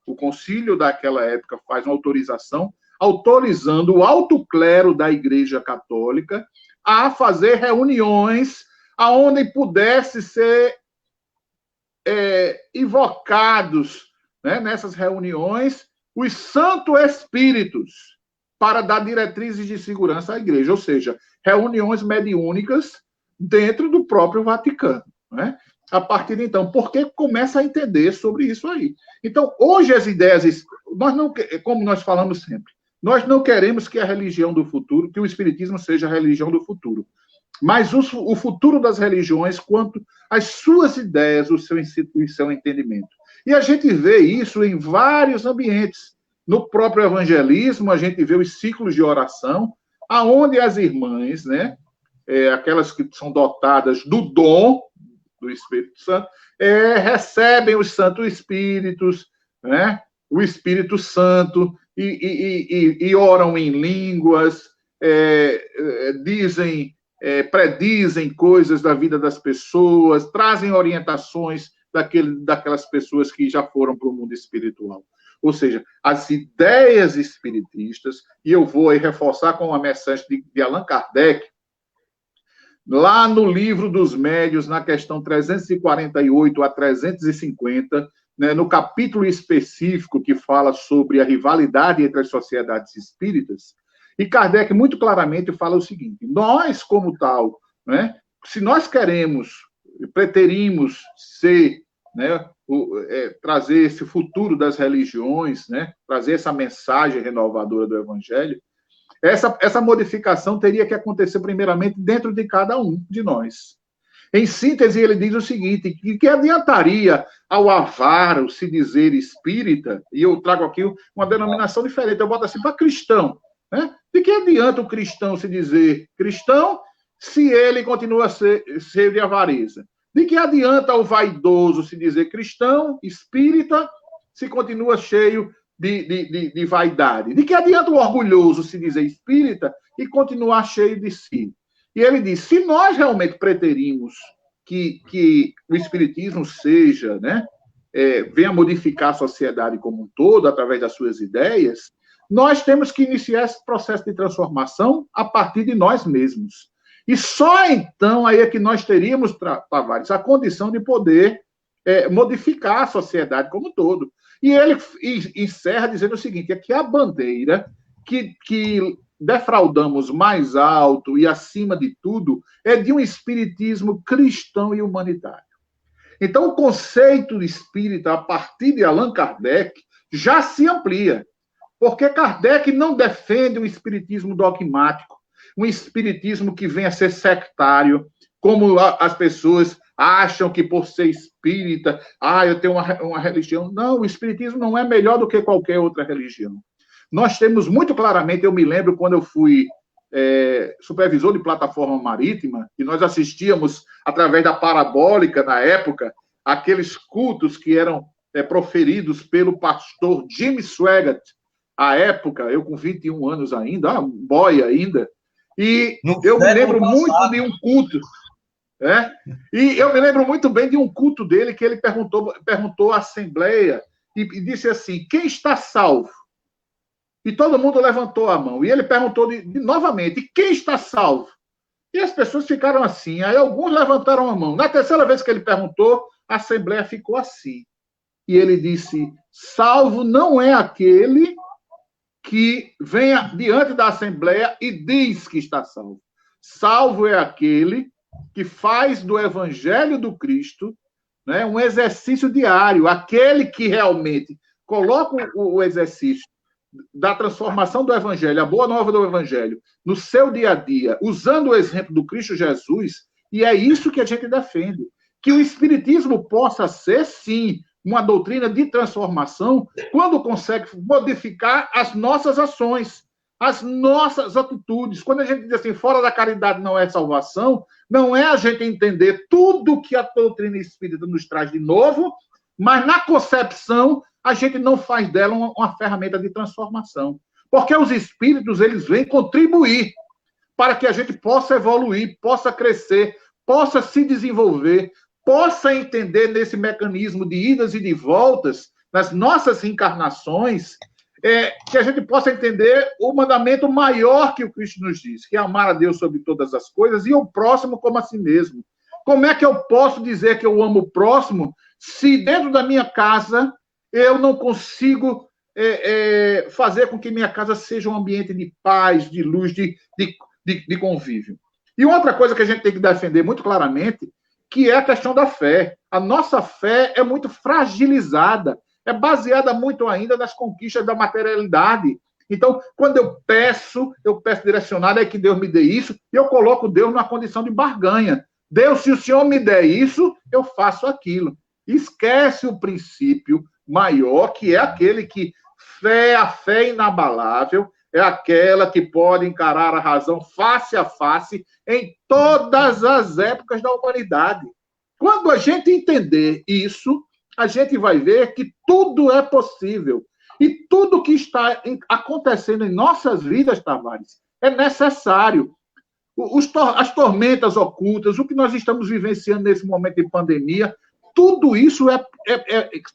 o concílio daquela época faz uma autorização autorizando o alto clero da Igreja Católica a fazer reuniões aonde pudesse ser invocados, né, nessas reuniões os Santos Espíritos para dar diretrizes de segurança à Igreja, ou seja, reuniões mediúnicas dentro do próprio Vaticano, né? A partir de então, porque começa a entender sobre isso aí. Então, hoje as ideias, nós não, como nós falamos sempre, nós não queremos que a religião do futuro, que o Espiritismo seja a religião do futuro, mas o futuro das religiões quanto às suas ideias, o seu entendimento. E a gente vê isso em vários ambientes. No próprio evangelismo, a gente vê os ciclos de oração, aonde as irmãs, né, aquelas que são dotadas do dom do Espírito Santo, recebem os Santos Espíritos, né, o Espírito Santo, e oram em línguas, predizem coisas da vida das pessoas, trazem orientações daquelas pessoas que já foram para o mundo espiritual. Ou seja, as ideias espiritistas, e eu vou aí reforçar com a mensagem de Allan Kardec, lá no Livro dos Médiuns, na questão 348 a 350, né, no capítulo específico que fala sobre a rivalidade entre as sociedades espíritas, e Kardec muito claramente fala o seguinte: nós, como tal, né, se nós preterimos ser, né, trazer esse futuro das religiões, né, trazer essa mensagem renovadora do Evangelho, essa modificação teria que acontecer primeiramente dentro de cada um de nós. Em síntese, ele diz o seguinte, que adiantaria ao avaro se dizer espírita, e eu trago aqui uma denominação diferente, eu boto assim para cristão, né? De que adianta o cristão se dizer cristão se ele continua cheio de avareza? De que adianta o vaidoso se dizer cristão, espírita, se continua cheio de vaidade? De que adianta o orgulhoso se dizer espírita e continuar cheio de si? E ele diz, se nós realmente preterimos que o espiritismo seja, né, venha modificar a sociedade como um todo, através das suas ideias, nós temos que iniciar esse processo de transformação a partir de nós mesmos. E só então aí é que nós teríamos, Tavares, a condição de poder modificar a sociedade como um todo. E ele encerra dizendo o seguinte, é que a bandeira que defraudamos mais alto e acima de tudo é de um espiritismo cristão e humanitário. Então, o conceito espírita, a partir de Allan Kardec, já se amplia. Porque Kardec não defende um espiritismo dogmático, um espiritismo que venha a ser sectário, como as pessoas acham que por ser espírita, eu tenho uma religião. Não, o espiritismo não é melhor do que qualquer outra religião. Nós temos muito claramente, eu me lembro quando eu fui supervisor de plataforma marítima, e nós assistíamos, através da parabólica, na época, aqueles cultos que eram proferidos pelo pastor Jimmy Swaggart, à época, eu com 21 anos ainda, boy ainda, e eu me lembro muito de um culto, e eu me lembro muito bem de um culto dele, que ele perguntou à Assembleia, e disse assim, quem está salvo? E todo mundo levantou a mão, e ele perguntou novamente, quem está salvo? E as pessoas ficaram assim, aí alguns levantaram a mão. Na terceira vez que ele perguntou, a Assembleia ficou assim. E ele disse, salvo não é aquele que venha diante da Assembleia e diz que está salvo. Salvo é aquele que faz do Evangelho do Cristo, né, um exercício diário, aquele que realmente coloca o exercício da transformação do Evangelho, a boa nova do Evangelho, no seu dia a dia, usando o exemplo do Cristo Jesus, e é isso que a gente defende. Que o Espiritismo possa ser, sim, uma doutrina de transformação quando consegue modificar as nossas ações, as nossas atitudes. Quando a gente diz assim, fora da caridade não é salvação, não é a gente entender tudo que a doutrina espírita nos traz de novo, mas na concepção a gente não faz dela uma ferramenta de transformação. Porque os espíritos, eles vêm contribuir para que a gente possa evoluir, possa crescer, possa se desenvolver, possa entender nesse mecanismo de idas e de voltas, nas nossas encarnações, que a gente possa entender o mandamento maior que o Cristo nos diz, que é amar a Deus sobre todas as coisas e o próximo como a si mesmo. Como é que eu posso dizer que eu amo o próximo se dentro da minha casa eu não consigo fazer com que minha casa seja um ambiente de paz, de luz, de convívio? E outra coisa que a gente tem que defender muito claramente, que é a questão da fé. A nossa fé é muito fragilizada, é baseada muito ainda nas conquistas da materialidade. Então, quando eu peço direcionado, é que Deus me dê isso, e eu coloco Deus numa condição de barganha. Deus, se o Senhor me der isso, eu faço aquilo. Esquece o princípio maior, que é aquele que a fé inabalável, é aquela que pode encarar a razão face a face em todas as épocas da humanidade. Quando a gente entender isso, a gente vai ver que tudo é possível. E tudo que está acontecendo em nossas vidas, Tavares, é necessário. As tormentas ocultas, o que nós estamos vivenciando nesse momento de pandemia, tudo isso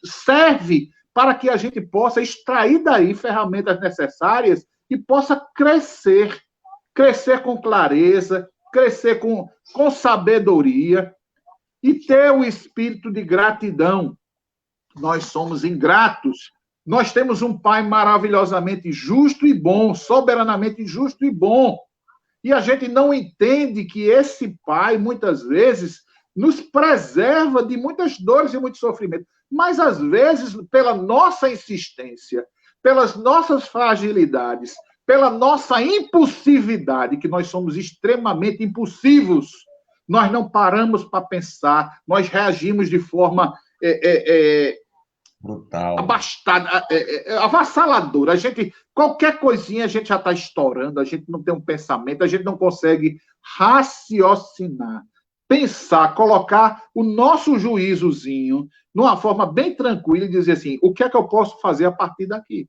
serve para que a gente possa extrair daí ferramentas necessárias e possa crescer com clareza, crescer com sabedoria e ter o espírito de gratidão. Nós somos ingratos. Nós temos um Pai maravilhosamente justo e bom, soberanamente justo e bom. E a gente não entende que esse Pai, muitas vezes, nos preserva de muitas dores e muito sofrimento. Mas, às vezes, pela nossa insistência, pelas nossas fragilidades, pela nossa impulsividade, que nós somos extremamente impulsivos, nós não paramos para pensar, nós reagimos de forma brutal, abastada, avassaladora. Qualquer coisinha a gente já está estourando, a gente não tem um pensamento, a gente não consegue raciocinar, pensar, colocar o nosso juízozinho numa forma bem tranquila e dizer assim, o que é que eu posso fazer a partir daqui?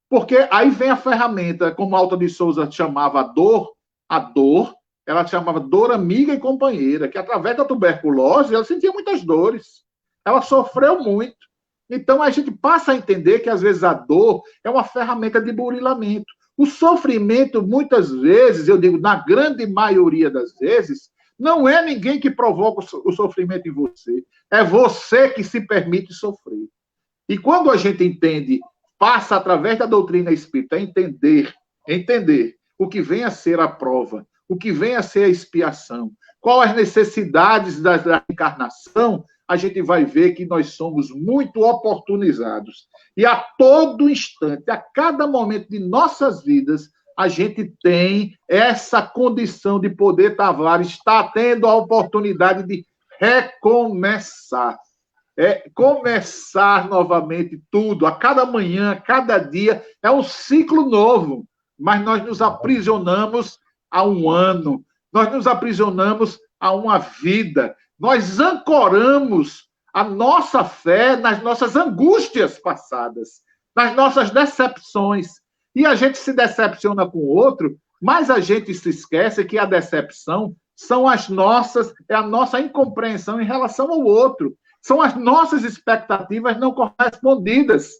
Porque aí vem a ferramenta, como Alta de Souza chamava a dor, ela chamava dor amiga e companheira, que através da tuberculose ela sentia muitas dores, ela sofreu muito. Então a gente passa a entender que às vezes a dor é uma ferramenta de burilamento. O sofrimento, muitas vezes, eu digo, na grande maioria das vezes, não é ninguém que provoca o sofrimento em você, é você que se permite sofrer. E quando a gente entende, passa através da doutrina espírita a entender o que vem a ser a prova, o que vem a ser a expiação, quais as necessidades da encarnação, a gente vai ver que nós somos muito oportunizados. E a todo instante, a cada momento de nossas vidas, a gente tem essa condição de poder, Tavares, estar tendo a oportunidade de recomeçar. Começar novamente tudo. A cada manhã, a cada dia, é um ciclo novo. Mas nós nos aprisionamos a um ano. Nós nos aprisionamos a uma vida. Nós ancoramos a nossa fé nas nossas angústias passadas, nas nossas decepções. E a gente se decepciona com o outro, mas a gente se esquece que a decepção é a nossa incompreensão em relação ao outro. São as nossas expectativas não correspondidas.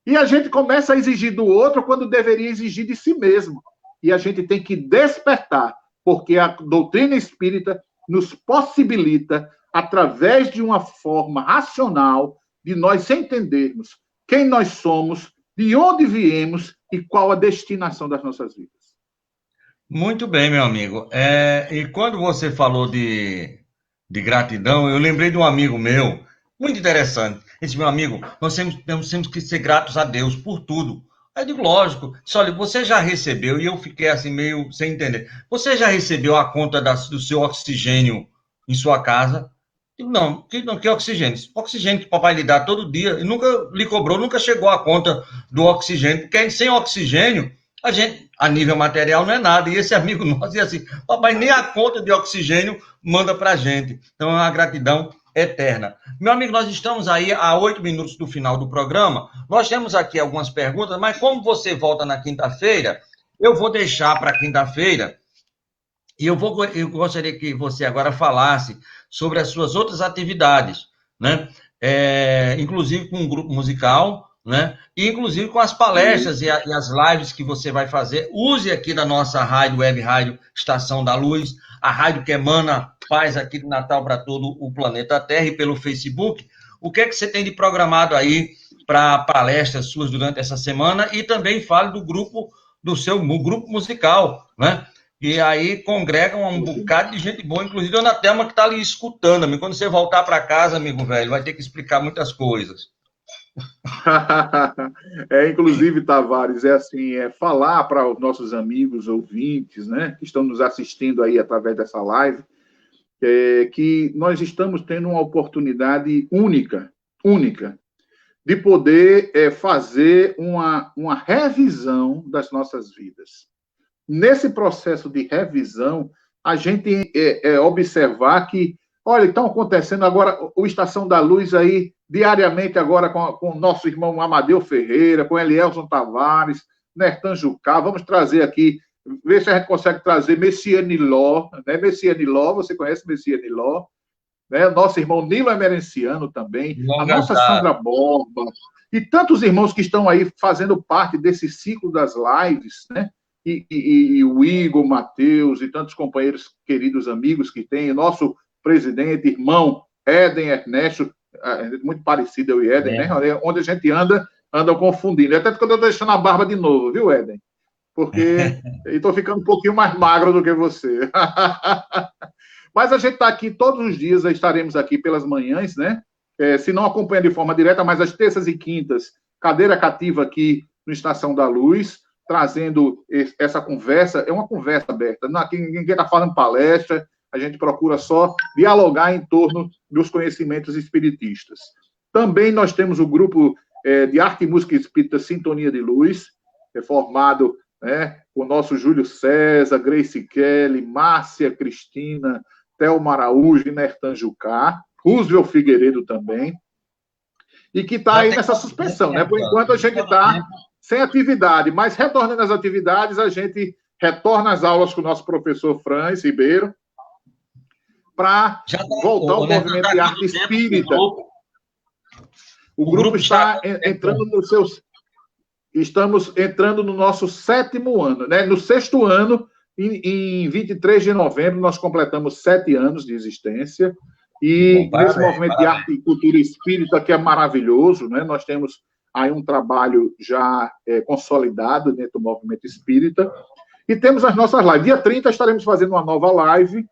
E a gente começa a exigir do outro quando deveria exigir de si mesmo. E a gente tem que despertar, porque a doutrina espírita nos possibilita, através de uma forma racional, de nós entendermos quem nós somos, de onde viemos e qual a destinação das nossas vidas. Muito bem, meu amigo. E quando você falou de gratidão, eu lembrei de um amigo meu, muito interessante. Esse meu amigo, nós temos que ser gratos a Deus por tudo. Aí eu digo, lógico, olha, você já recebeu, e eu fiquei assim meio sem entender, você já recebeu a conta do seu oxigênio em sua casa? Eu digo, não, que oxigênio? Oxigênio que o papai lhe dá todo dia, e nunca lhe cobrou, nunca chegou a conta do oxigênio, porque sem oxigênio, a gente, a nível material, não é nada. E esse amigo nosso dizia assim, papai, nem a conta de oxigênio manda pra gente. Então é uma gratidão eterna. Meu amigo, nós estamos aí a 8 minutos do final do programa. Nós temos aqui algumas perguntas, mas como você volta na quinta-feira, eu vou deixar para quinta-feira e eu gostaria que você agora falasse sobre as suas outras atividades, né? Inclusive com um grupo musical, né? E, inclusive, com as palestras e as lives que você vai fazer, use aqui da nossa rádio, Web Rádio Estação da Luz, a rádio que emana paz aqui de Natal para todo o planeta Terra, e pelo Facebook. O que é que você tem de programado aí para palestras suas durante essa semana? E também fale do seu grupo musical, né? E aí congregam um bocado de gente boa, inclusive a Ana Thelma, que está ali escutando. Amigo. Quando você voltar para casa, amigo velho, vai ter que explicar muitas coisas. Inclusive, Tavares, falar para os nossos amigos ouvintes, né, que estão nos assistindo aí através dessa live, que nós estamos tendo uma oportunidade única, de poder fazer uma revisão das nossas vidas. Nesse processo de revisão, a gente observar que, olha, estão acontecendo agora o Estação da Luz aí, diariamente agora com o nosso irmão Amadeu Ferreira, com Elielson Tavares, Nertan Jucá. Vamos trazer aqui, ver se a gente consegue trazer Messiane Ló, né? Messiane Ló, você conhece Messiane Ló? Né? Nosso irmão Nilo Emerenciano também, a nossa Sandra Borba, e tantos irmãos que estão aí fazendo parte desse ciclo das lives, né? E o Igor, o Matheus e tantos companheiros, queridos amigos que tem, nosso presidente, irmão Éden Ernesto, muito parecido eu e Éden, né? Onde a gente anda confundindo. Até quando eu estou deixando a barba de novo, viu, Éden? Porque estou ficando um pouquinho mais magro do que você. Mas a gente está aqui todos os dias, estaremos aqui pelas manhãs, né? Se não acompanha de forma direta, mas às terças e quintas, cadeira cativa aqui no Estação da Luz, trazendo essa conversa. É uma conversa aberta. Ninguém está falando palestra, a gente procura só dialogar em torno dos conhecimentos espiritistas. Também nós temos o grupo de arte e música espírita Sintonia de Luz, formado, né, com o nosso Júlio César, Grace Kelly, Márcia Cristina, Thelma Araújo e Nertan Jucá, Roosevelt Figueiredo também, e que está aí nessa suspensão, né? Por enquanto a gente está sem atividade, mas retornando às atividades, a gente retorna às aulas com o nosso professor Franz Ribeiro, para voltar ao movimento de arte espírita. O grupo está entrando nos seus... Estamos entrando no nosso 7º ano, né? No 6º ano, em 23 de novembro, nós completamos 7 anos de existência. E nesse movimento de arte e cultura espírita, que é maravilhoso, né? Nós temos aí um trabalho já consolidado dentro do movimento espírita. E temos as nossas lives. Dia 30 estaremos fazendo uma nova live.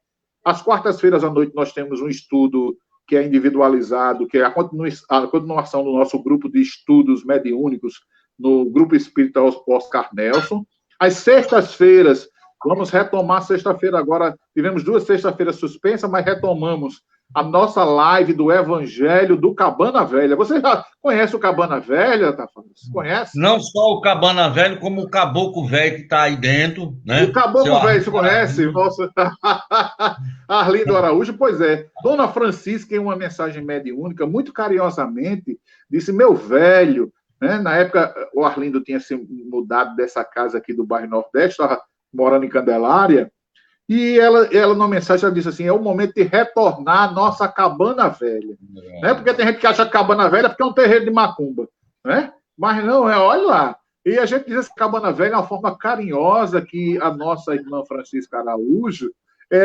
Às quartas-feiras à noite nós temos um estudo que é individualizado, que é a continuação do nosso grupo de estudos mediúnicos no Grupo Espírita Oscar Nelson. Às sextas-feiras, vamos retomar sexta-feira agora. Tivemos 2 sextas-feiras suspensas, mas retomamos a nossa live do Evangelho do Cabana Velha. Você já conhece o Cabana Velha, Tafares? Conhece? Não só o Cabana Velho, como o Caboclo Velho que está aí dentro, né? O Caboclo Velho, você conhece? Nossa. Arlindo Araújo, pois é. Dona Francisca, em uma mensagem mediúnica, muito carinhosamente, disse: meu velho, né? Na época, o Arlindo tinha se mudado dessa casa aqui do bairro Nordeste, estava morando em Candelária, e ela numa mensagem, ela disse assim: é o momento de retornar à nossa cabana velha. Né? Porque tem gente que acha que cabana velha porque é um terreiro de macumba. Né? Mas não, olha lá. E a gente diz essa cabana velha é uma forma carinhosa que a nossa irmã Francisca Araújo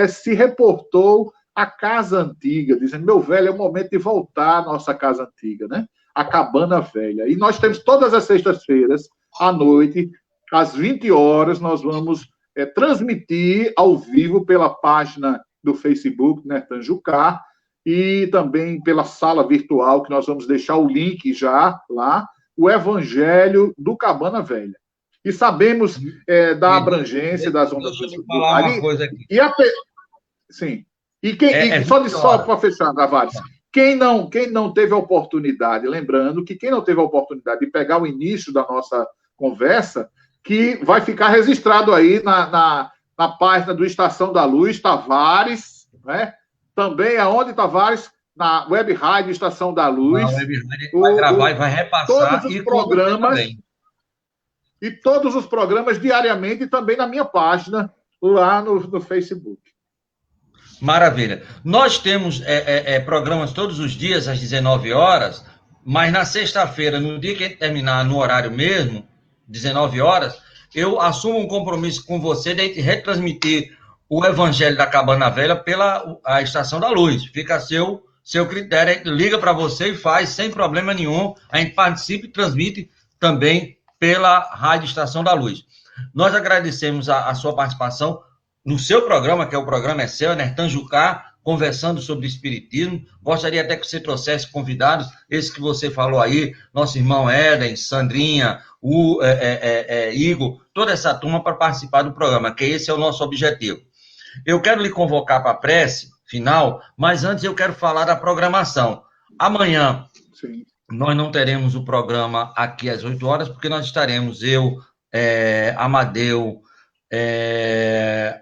se reportou à casa antiga, dizendo: meu velho, é o momento de voltar à nossa casa antiga, né? A cabana velha. E nós temos todas as sextas-feiras, à noite, às 20 horas, nós vamos transmitir ao vivo pela página do Facebook, Nertan Jucá, e também pela sala virtual, que nós vamos deixar o link já lá, o Evangelho do Cabana Velha. E sabemos da abrangência das ondas do Sim. Só para fechar, Tavares, quem não teve a oportunidade, lembrando que quem não teve a oportunidade de pegar o início da nossa conversa, que vai ficar registrado aí na página do Estação da Luz, Tavares, né? Também aonde, Tavares? Na Web Rádio Estação da Luz. Na Web Rádio vai gravar e vai repassar. Todos os programas. E todos os programas diariamente, e também na minha página, lá no Facebook. Maravilha. Nós temos programas todos os dias, às 19 horas, Mas na sexta-feira, no dia que a gente terminar no horário mesmo, 19 horas, eu assumo um compromisso com você de a gente retransmitir o Evangelho da Cabana Velha pela a Estação da Luz. Fica a seu critério, a gente liga para você e faz sem problema nenhum. A gente participa e transmite também pela Rádio Estação da Luz. Nós agradecemos a sua participação no seu programa, que é o programa É Seu, Nertan Jucá, conversando sobre Espiritismo. Gostaria até que você trouxesse convidados, esse que você falou aí, nosso irmão Éden, Sandrinha, Igor, toda essa turma para participar do programa, que esse é o nosso objetivo. Eu quero lhe convocar para a prece final, mas antes eu quero falar da programação. Amanhã, sim, nós não teremos o programa aqui às 8 horas, porque nós estaremos, eu, Amadeu,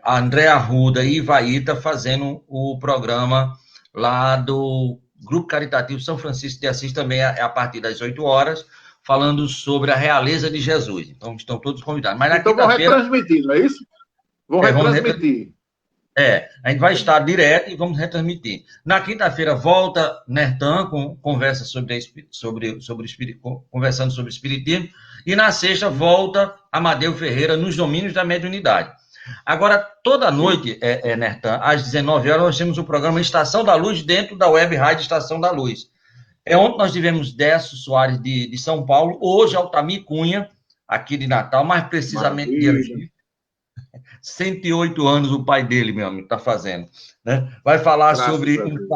André Arruda e Ivaíta fazendo o programa lá do Grupo Caritativo São Francisco de Assis, também a partir das 8 horas, falando sobre a realeza de Jesus. Então, estão todos convidados. Mas na então vão retransmitir, não é isso? Vão retransmitir. A gente vai estar direto e vamos retransmitir. Na quinta-feira volta Nertan com conversa conversando sobre Espiritismo, e na sexta volta Amadeu Ferreira nos domínios da mediunidade. Agora, toda noite, Nertan, às 19 horas, nós temos o programa Estação da Luz dentro da Web Rádio Estação da Luz. Ontem nós tivemos Décio Soares de São Paulo, hoje Altamir Cunha, aqui de Natal, mais precisamente de Argir. 108 anos o pai dele, meu amigo, está fazendo. Né? Vai falar sobre um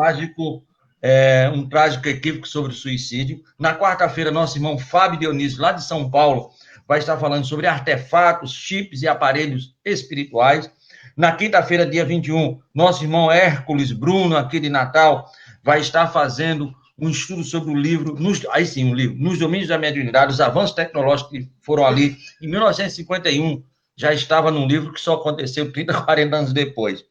trágico equívoco sobre o suicídio. Na quarta-feira, nosso irmão Fábio Dionísio, lá de São Paulo, vai estar falando sobre artefatos, chips e aparelhos espirituais. Na quinta-feira, dia 21, nosso irmão Hércules Bruno, aqui de Natal, vai estar fazendo um estudo sobre o livro, Nos Domínios da Mediunidade, os avanços tecnológicos que foram ali em 1951, já estava num livro que só aconteceu 30, 40 anos depois.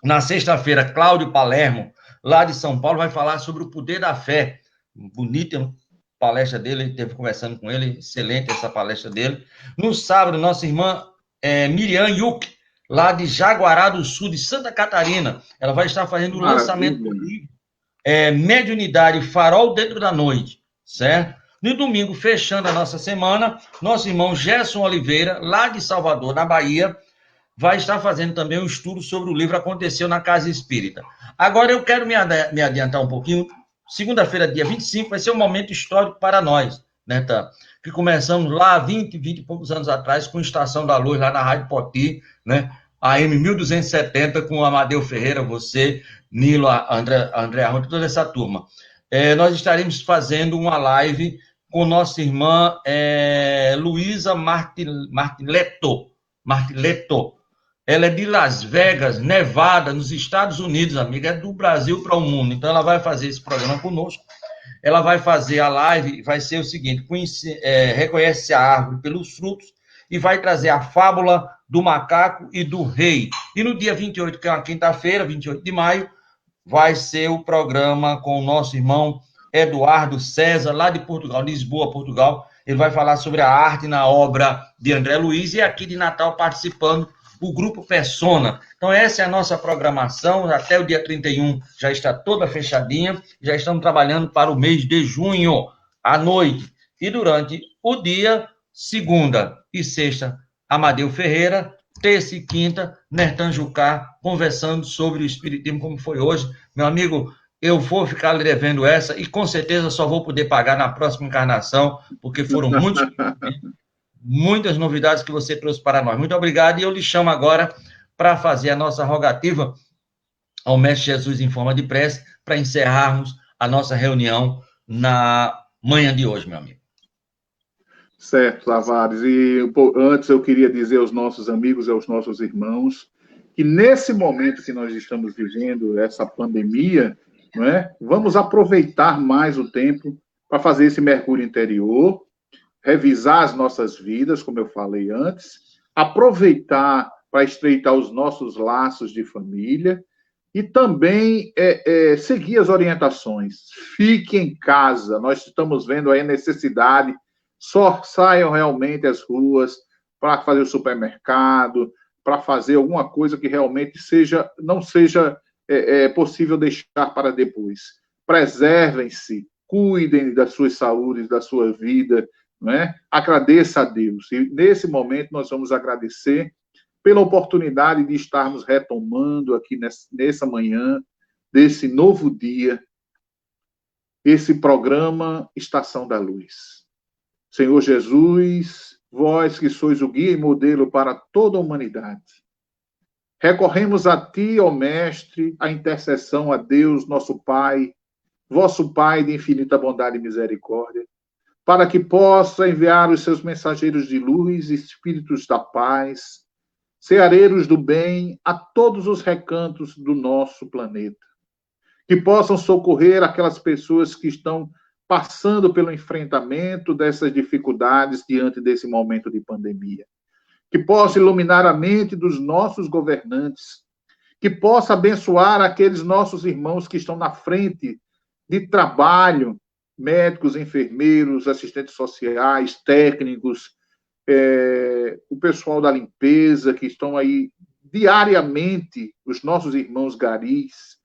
Na sexta-feira, Cláudio Palermo, lá de São Paulo, vai falar sobre o poder da fé. Bonita palestra dele, ele esteve conversando com ele, excelente essa palestra dele. No sábado, nossa irmã Miriam Yuck, lá de Jaguará do Sul, de Santa Catarina, ela vai estar fazendo o lançamento do livro Mediunidade, Farol Dentro da Noite, certo? No domingo, fechando a nossa semana, nosso irmão Gerson Oliveira, lá de Salvador, na Bahia, vai estar fazendo também um estudo sobre o livro Aconteceu na Casa Espírita. Agora, eu quero me adiantar um pouquinho. Segunda-feira, dia 25, vai ser um momento histórico para nós, né, tá? Que começamos lá 20 e poucos anos atrás com a Estação da Luz, lá na Rádio Poti, né? AM 1270, com o Amadeu Ferreira, você, Nilo, André Arruda, toda essa turma. Nós estaremos fazendo uma live com nossa irmã Luísa Martiletto. Ela é de Las Vegas, Nevada, nos Estados Unidos, amiga, é do Brasil para o mundo. Então, ela vai fazer esse programa conosco. Ela vai fazer a live, vai ser o seguinte, reconhece a árvore pelos frutos, e vai trazer a fábula do macaco e do rei. E no dia 28, que é uma quinta-feira, 28 de maio, vai ser o programa com o nosso irmão Eduardo César, lá de Portugal, Lisboa, Portugal. Ele vai falar sobre a arte na obra de André Luiz, e aqui de Natal participando o Grupo Persona. Então, essa é a nossa programação. Até o dia 31 já está toda fechadinha. Já estamos trabalhando para o mês de junho, à noite. E durante o dia, segunda e sexta, Amadeu Ferreira. Terça e quinta, Nertan Jucá, conversando sobre o Espiritismo, como foi hoje. Meu amigo, eu vou ficar lhe devendo essa e com certeza só vou poder pagar na próxima encarnação, porque foram muitas novidades que você trouxe para nós. Muito obrigado, e eu lhe chamo agora para fazer a nossa rogativa ao Mestre Jesus em forma de prece, para encerrarmos a nossa reunião na manhã de hoje, meu amigo. Certo, Tavares. E antes eu queria dizer aos nossos amigos e aos nossos irmãos que nesse momento que nós estamos vivendo, essa pandemia, não é? Vamos aproveitar mais o tempo para fazer esse mergulho interior, revisar as nossas vidas, como eu falei antes, aproveitar para estreitar os nossos laços de família e também seguir as orientações. Fique em casa. Nós estamos vendo aí a necessidade. Só saiam realmente às ruas para fazer o supermercado, para fazer alguma coisa que realmente não seja possível deixar para depois. Preservem-se, cuidem das suas saúdes, da sua vida, não é? Agradeça a Deus. E nesse momento nós vamos agradecer pela oportunidade de estarmos retomando aqui nessa manhã, desse novo dia, esse programa Estação da Luz. Senhor Jesus, vós que sois o guia e modelo para toda a humanidade, recorremos a Ti, ó Mestre, a intercessão a Deus, nosso Pai, vosso Pai de infinita bondade e misericórdia, para que possa enviar os seus mensageiros de luz, espíritos da paz, ceareiros do bem a todos os recantos do nosso planeta, que possam socorrer aquelas pessoas que estão passando pelo enfrentamento dessas dificuldades diante desse momento de pandemia, que possa iluminar a mente dos nossos governantes, que possa abençoar aqueles nossos irmãos que estão na frente de trabalho, médicos, enfermeiros, assistentes sociais, técnicos, o pessoal da limpeza, que estão aí diariamente, os nossos irmãos garis,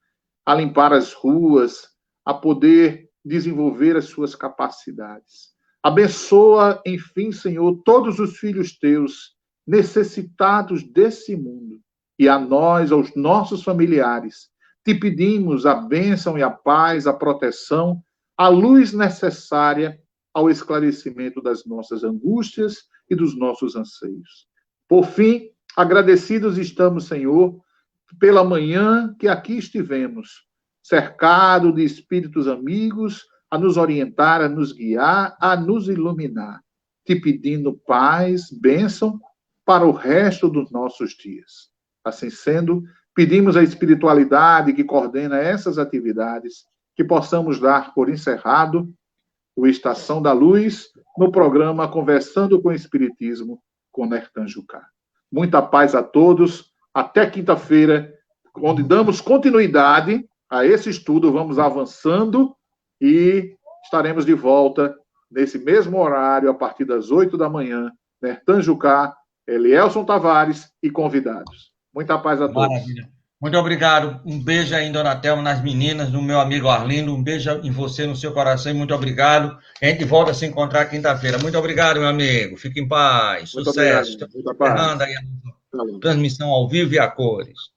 a limpar as ruas, a poder desenvolver as suas capacidades. Abençoa, enfim, Senhor, todos os filhos teus necessitados desse mundo, e a nós, aos nossos familiares, te pedimos a bênção e a paz, a proteção, a luz necessária ao esclarecimento das nossas angústias e dos nossos anseios. Por fim, agradecidos estamos, Senhor, pela manhã que aqui estivemos, cercado de espíritos amigos, a nos orientar, a nos guiar, a nos iluminar, te pedindo paz, bênção para o resto dos nossos dias. Assim sendo, pedimos à espiritualidade que coordena essas atividades, que possamos dar por encerrado o Estação da Luz, no programa Conversando com o Espiritismo, com Nertan Jucá. Muita paz a todos. Até quinta-feira, onde damos continuidade a esse estudo, vamos avançando e estaremos de volta nesse mesmo horário, a partir das 8 da manhã, Nertan Jucá, Elielson Tavares e convidados. Muita paz a todos. Maravilha. Muito obrigado. Um beijo aí, Dona Thelma, nas meninas, no meu amigo Arlindo. Um beijo em você, no seu coração. E muito obrigado. A gente volta a se encontrar quinta-feira. Muito obrigado, meu amigo. Fique em paz. Muito Sucesso. obrigado. Muita paz. Aí a transmissão ao vivo e a cores.